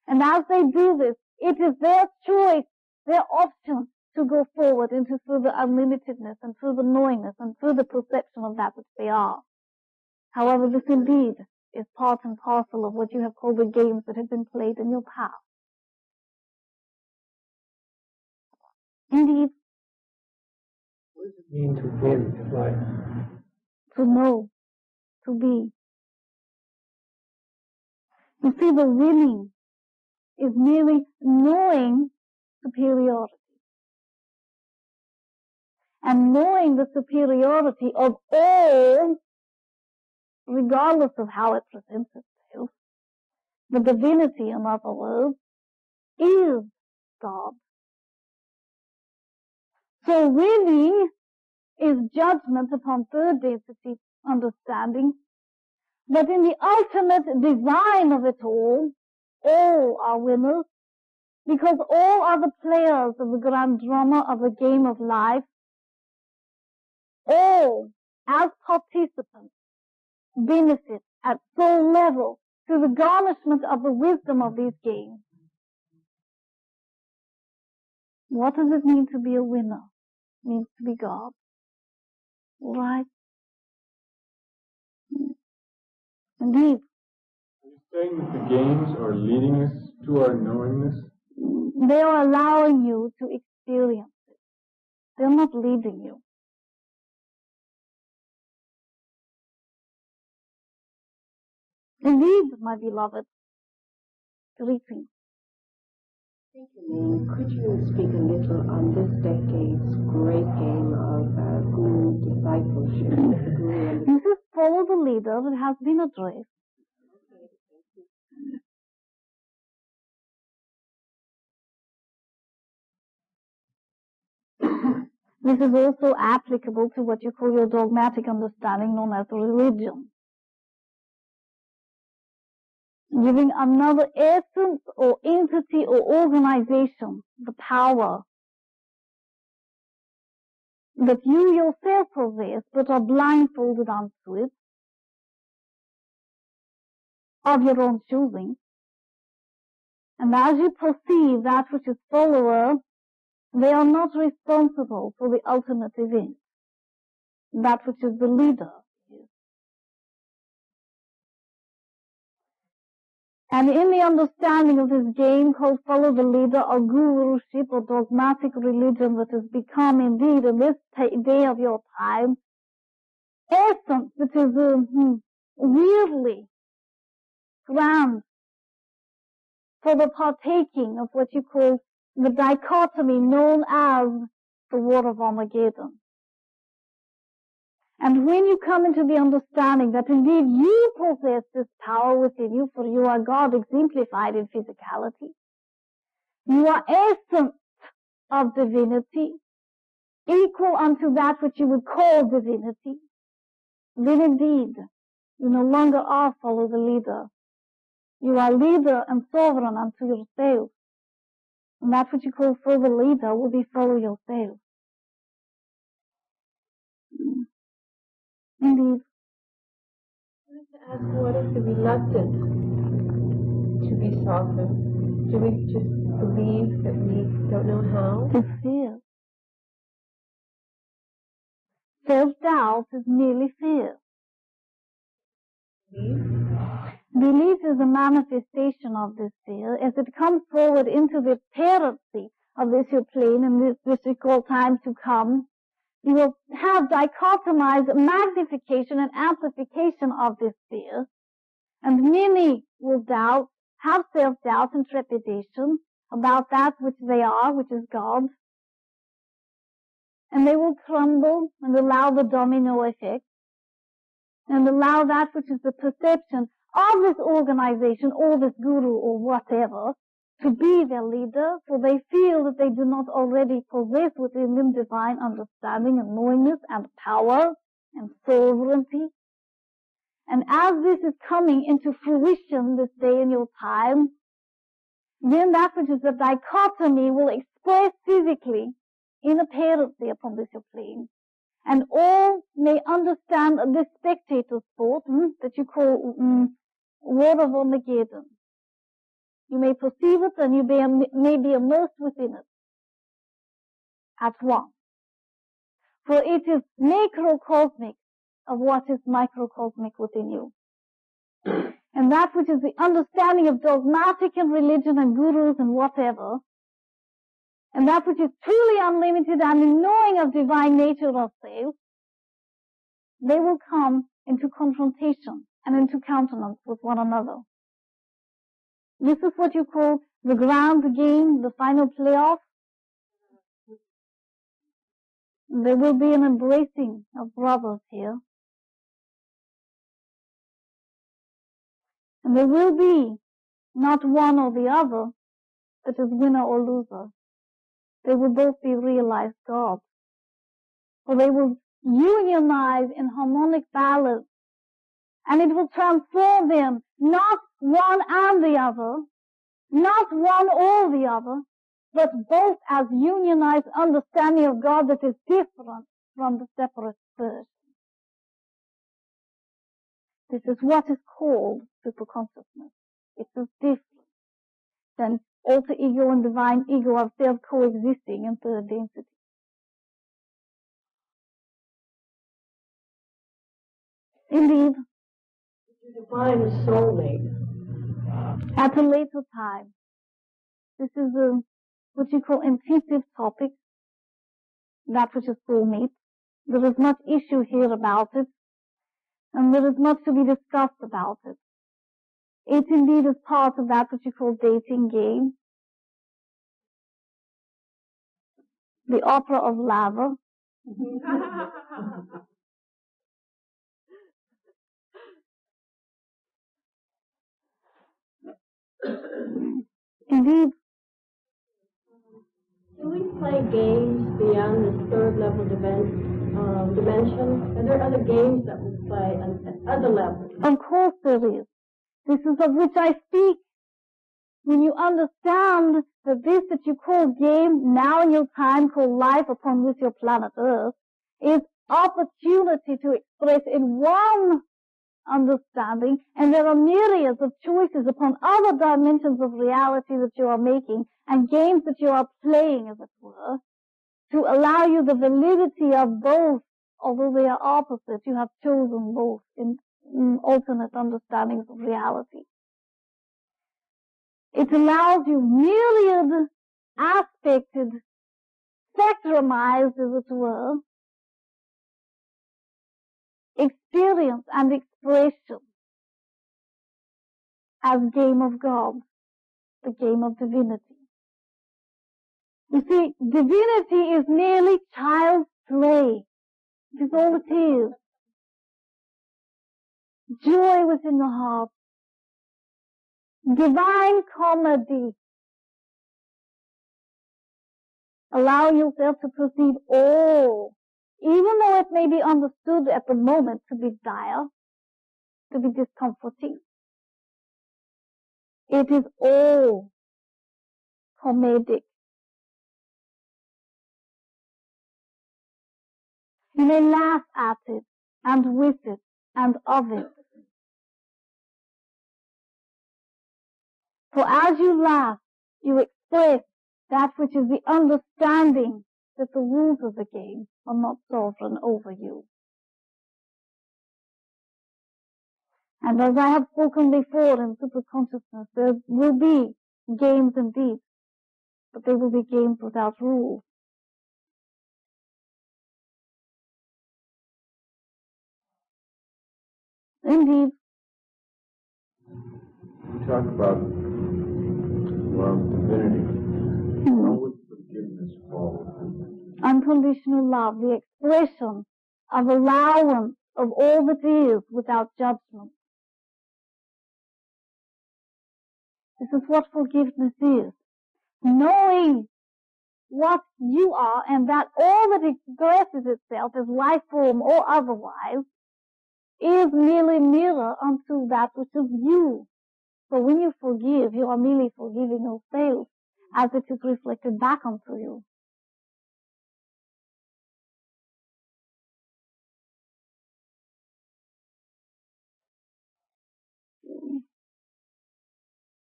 And as they do this, it is their choice, their option to go forward into further unlimitedness and further knowingness and further perception of that which they are. However, this indeed is part and parcel of what you have called the games that have been played in your past. Indeed. What does it mean to win in life? To know, to be. You see, the winning is merely knowing superiority. And knowing the superiority of all, regardless of how it presents itself, the divinity, in other words, is God. So winning is judgment upon third density understanding, but in the ultimate design of it all are winners, because all are the players of the grand drama of the game of life, all, as participants, benefit at soul level through the garnishment of the wisdom of these games. What does it mean to be a winner? It means to be God. Right? Indeed. Are you saying that the games are leading us to our knowingness? They are allowing you to experience it. They're not leading you. Indeed, my beloved. Greetings. Thank you, Ming. Could you speak a little on this decade's great game of guru discipleship? This is follow the leader that has been addressed. This is also applicable to what you call your dogmatic understanding known as religion. Giving another essence or entity or organization the power that you yourself possess but are blindfolded unto it, of your own choosing. And as you perceive that which is follower, they are not responsible for the ultimate event. That which is the leader is. And in the understanding of this game called follow the leader or guruship or dogmatic religion that has become indeed in this day of your time, essence that is weirdly grand for the partaking of what you call the dichotomy known as the War of Armageddon. And when you come into the understanding that indeed you possess this power within you, for you are God exemplified in physicality, you are essence of divinity, equal unto that which you would call divinity, then indeed you no longer are follow the leader. You are leader and sovereign unto yourself. And that which you call follow the leader will be follow yourself. Indeed. I wanted to ask, what is the reluctance to be softened? Do we just believe that we don't know how? It's fear. Self-doubt is merely fear. Belief is a manifestation of this fear as it comes forward into the appearancy of this your plane and this which we call time to come. You will have dichotomized magnification and amplification of this fear. And many will doubt, have self-doubt and trepidation about that which they are, which is God. And they will crumble and allow the domino effect and allow that which is the perception of this organization or this guru or whatever to be their leader, for they feel that they do not already possess within them divine understanding and knowingness and power and sovereignty. And as this is coming into fruition this day in your time, then that which is the dichotomy will express physically in appearancy upon this your plane. And all may understand this spectator sport that you call War of Armageddon. You may perceive it and you may be immersed within it at once. For it is macrocosmic of what is microcosmic within you. And that which is the understanding of dogmatic and religion and gurus and whatever, and that which is truly unlimited and in knowing of divine nature of self, they will come into confrontation and into countenance with one another. This is what you call the grand game, the final playoff. There will be an embracing of brothers here. And there will be not one or the other, that is winner or loser. They will both be realized gods. For they will unionize in harmonic balance. And it will transform them, not one and the other, not one or the other, but both as unionized understanding of God that is different from the separate person. This is what is called superconsciousness. It is different than alter ego and divine ego of self coexisting in third density. Indeed. You define a soulmate. At a later time. This is what you call intensive topic, that which is soulmate. There is much issue here about it, and there is much to be discussed about it. It indeed is part of that which you call dating game. The opera of lava. Indeed. Can we play games beyond this third level dimension? Are there other games that we play at other levels? Of course there is. This is of which I speak. When you understand that this that you call game, now in your time called life upon this your planet Earth, is opportunity to express in one understanding, and there are myriads of choices upon other dimensions of reality that you are making, and games that you are playing, as it were, to allow you the validity of both, although they are opposite, you have chosen both in alternate understandings of reality. It allows you myriad aspected, spectrumized, as it were, experience and expression as game of God, the game of divinity. You see, divinity is merely child's play. It is all it is. Joy within the heart. Divine comedy. Allow yourself to perceive all, even though it may be understood at the moment to be dire, to be discomforting. It is all comedic. You may laugh at it. and with it and of it. For as you laugh, you express that which is the understanding that the rules of the game are not sovereign over you. And as I have spoken before in superconsciousness, there will be games indeed, but they will be games without rules. Indeed. You talk about love, divinity. How would forgiveness fall within that? Unconditional love, the expression of allowance of all that is without judgment. This is what forgiveness is. Knowing what you are and that all that expresses itself as life form or otherwise is merely mirror unto that which is you. So when you forgive, you are merely forgiving yourself as it is reflected back onto you.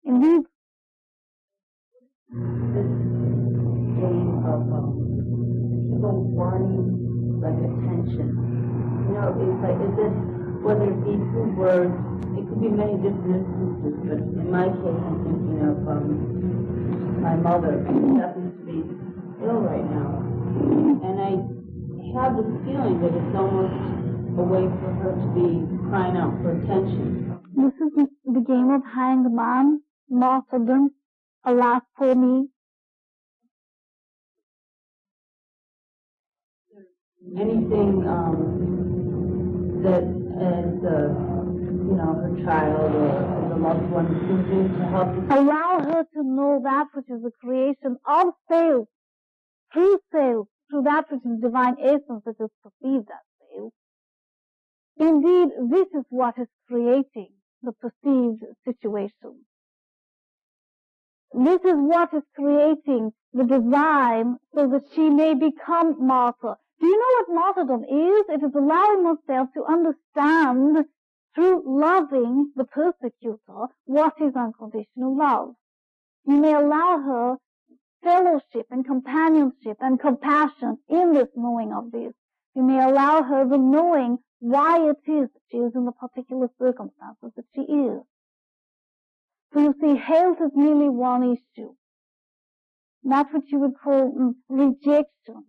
Indeed. Game of people wanting like attention. You know, it's like is it whether it be through words, it could be many different instances, but in my case I'm thinking of my mother who happens to be ill right now. And I have this feeling that it's almost a way for her to be crying out for attention. This is the game of hanged man, martyrdom, alas for me. Anything that as her child or the loved one can do to help. Allow her to know that which is the creation of self, through that which is divine essence that is perceived as self. Indeed, this is what is creating the perceived situation. This is what is creating the design so that she may become martyr. Do you know what martyrdom is? It is allowing oneself to understand through loving the persecutor what is unconditional love. You may allow her fellowship and companionship and compassion in this knowing of this. You may allow her the knowing why it is that she is in the particular circumstances that she is. So you see, health is merely one issue. That which you would call rejection,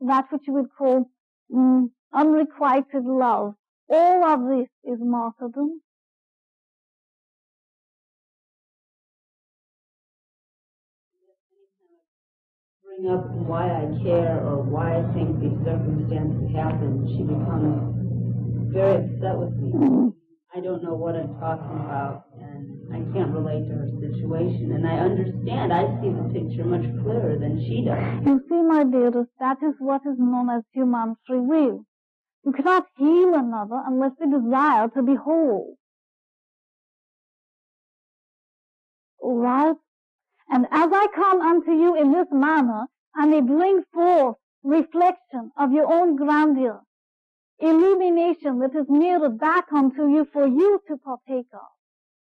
that which you would call unrequited love, all of this is martyrdom. Bring up why I care or why I think these circumstances happen, she becomes very upset with me. I don't know what I'm talking about, and I can't relate to her situation. And I understand, I see the picture much clearer than she does. You see, my dearest, that is what is known as human free will. You cannot heal another unless you desire to be whole. All right? And as I come unto you in this manner, I may bring forth reflection of your own grandeur, illumination that is mirrored back onto you for you to partake of.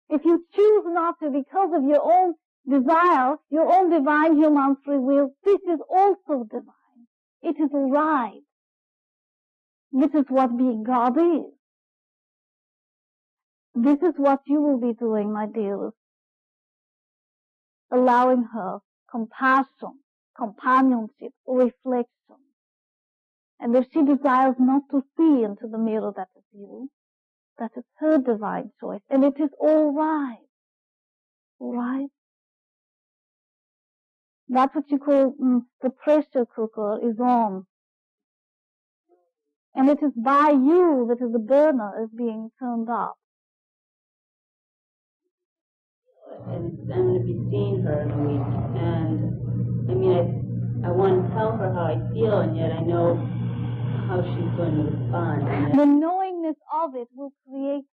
If you choose not to because of your own desire, your own divine human free will, this is also divine. It is all right. This is what being God is. This is what you will be doing, my dearest. Allowing her compassion, companionship, reflection. And if she desires not to see into the mirror that is you, that is her divine choice. And it is all right. All right? That what you call the pressure cooker is on. And it is by you that the burner is being turned up. And I'm going to be seeing her in a week. And, I mean, I want to tell her how I feel, and yet I know how she's going to respond. The knowingness of it will create it.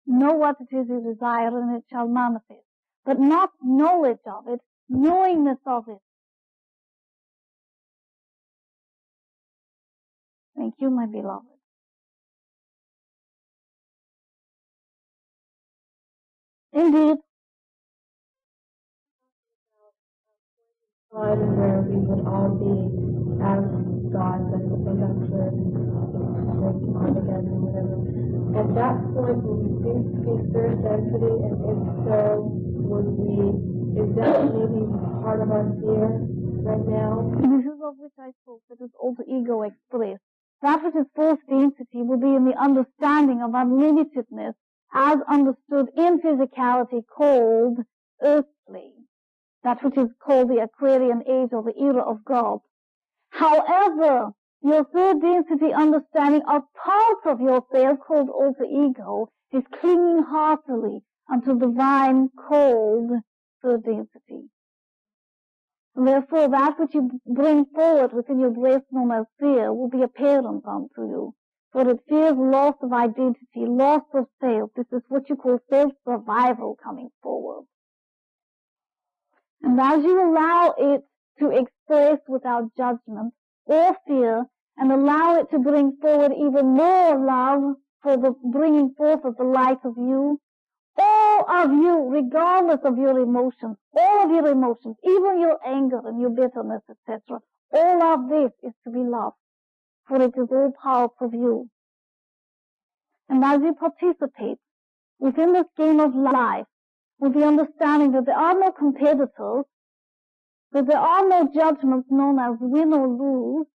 Know what it is you desire, and it shall manifest. But not knowledge of it, knowingness of it. Thank you, my beloved. Indeed. Where we would all be as gods and the conductor on together and whatever. At that point, would we think to be third density, and if so, is that maybe part of our fear right now? This is of which I spoke, that is also ego expressed. That which is fourth density will be in the understanding of unlimitedness as understood in physicality called earthly. That which is called the Aquarian age or the era of God. However, your third density understanding of parts of yourself called also ego is clinging heartily unto the divine called third density. Therefore, that which you bring forward within your breast known as fear will be apparent unto you. For it fears loss of identity, loss of self. This is what you call self-survival coming forward. And as you allow it to express without judgment or fear, and allow it to bring forward even more love for the bringing forth of the light of you, all of you, regardless of your emotions, all of your emotions, even your anger and your bitterness, etc., all of this is to be loved, for it is all parts of you. And as you participate within this game of life, with the understanding that there are no competitors, that there are no judgments known as win or lose,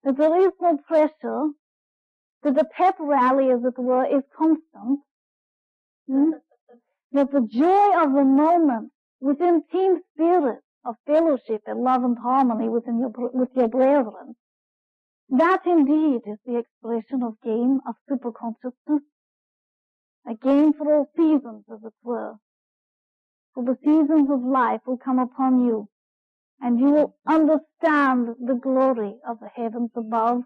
that there is no pressure, that the pep rally, as it were, is constant, that the joy of the moment within team spirit of fellowship and love and harmony with your brethren, that indeed is the expression of game of superconsciousness, a game for all seasons, as it were. For the seasons of life will come upon you, and you will understand the glory of the heavens above,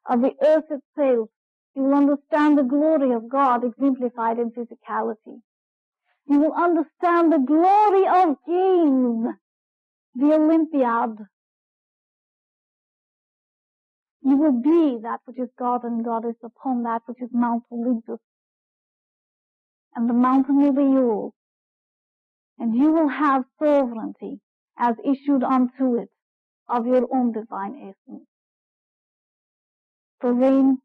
of the earth itself. You will understand the glory of God exemplified in physicality. You will understand the glory of games, the Olympiad. You will be that which is God and Goddess upon that which is Mount Olympus. And the mountain will be yours. And you will have sovereignty as issued unto it of your own divine essence. The reign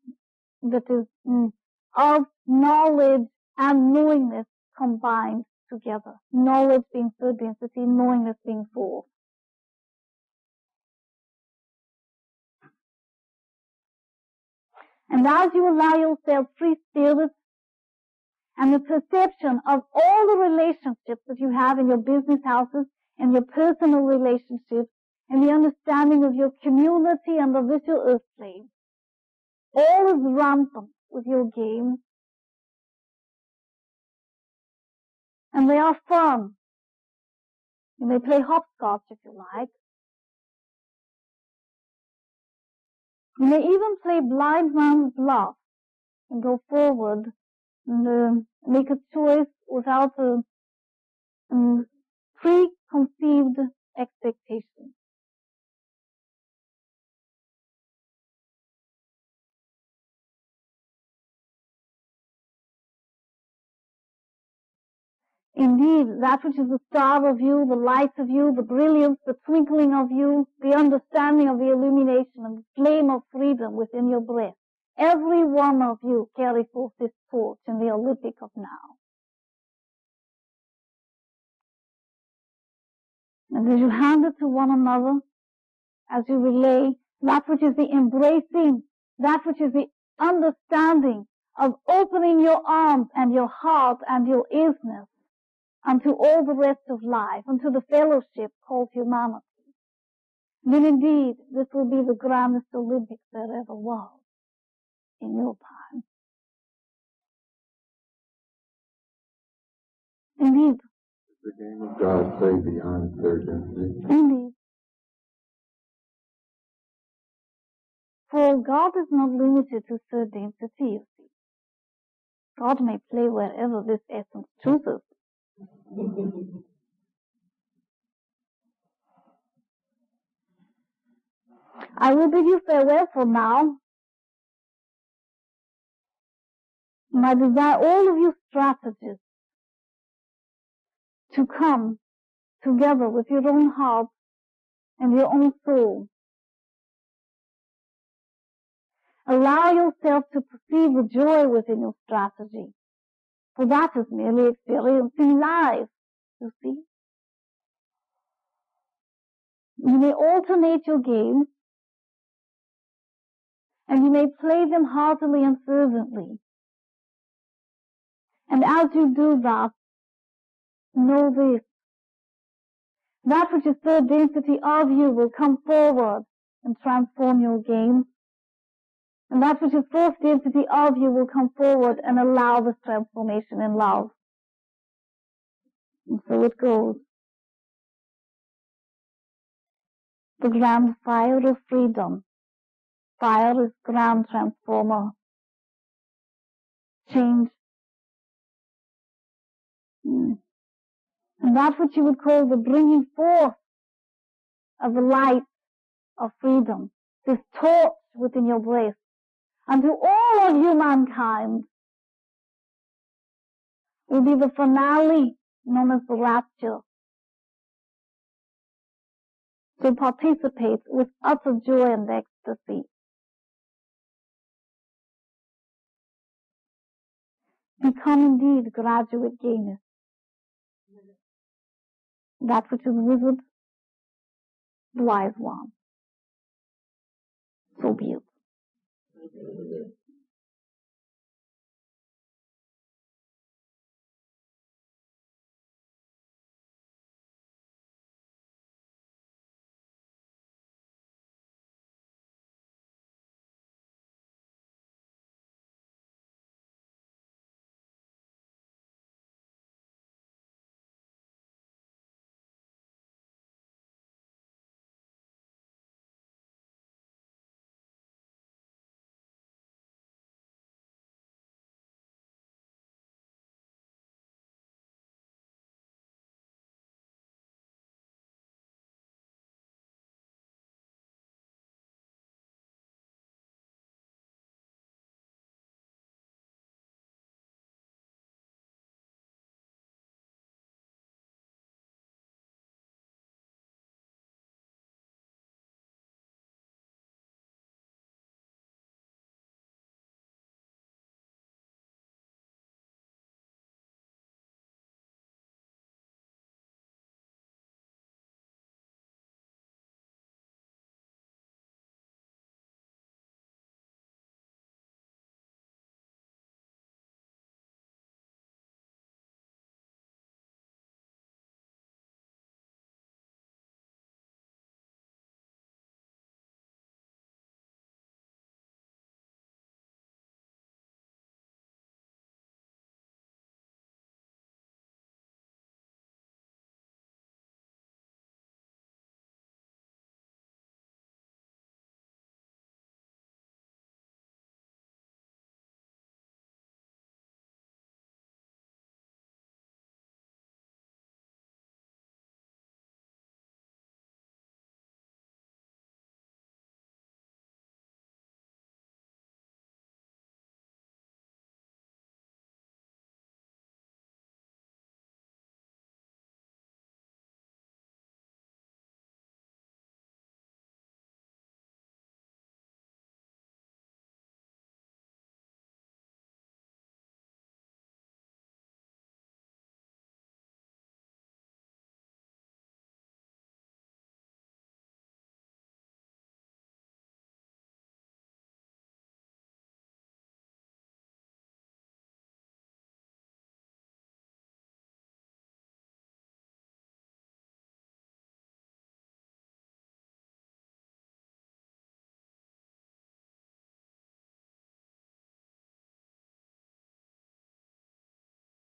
that is of knowledge and knowingness combined together. Knowledge being third density, knowingness being fourth. And as you allow yourself free spirit and the perception of all the relationships that you have in your business houses and your personal relationships and the understanding of your community and of this your earth plane, all is rampant with your games. And they are fun. You may play hopscotch if you like. You may even play blind man's bluff and go forward and make a choice without a preconceived expectation. Indeed, that which is the star of you, the light of you, the brilliance, the twinkling of you, the understanding of the illumination and the flame of freedom within your breast. Every one of you carry forth this torch in the Olympic of now. And as you hand it to one another, as you relay that which is the embracing, that which is the understanding of opening your arms and your heart and your isness unto all the rest of life, unto the fellowship called humanity, then indeed this will be the grandest Olympics there ever was in your time. Indeed. The game of God play beyond third density. Indeed. For God is not limited to third density, you see. God may play wherever this essence chooses. I will bid you farewell for now. And I desire all of you strategists to come together with your own heart and your own soul. Allow yourself to perceive the joy within your strategy, for that is merely experiencing life, you see. You may alternate your games, and you may play them heartily and fervently. And as you do that, know this: that which is third density of you will come forward and transform your games. And that which is fourth density of you will come forward and allow this transformation in love. And so it goes. The grand fire of freedom. Fire is grand transformer. Change. And that which you would call the bringing forth of the light of freedom, this torch within your breast, unto all of humankind, will be the finale known as the rapture. To participate with utter joy and ecstasy. Become indeed graduate gainers. That which is withered, the wise one. So be it.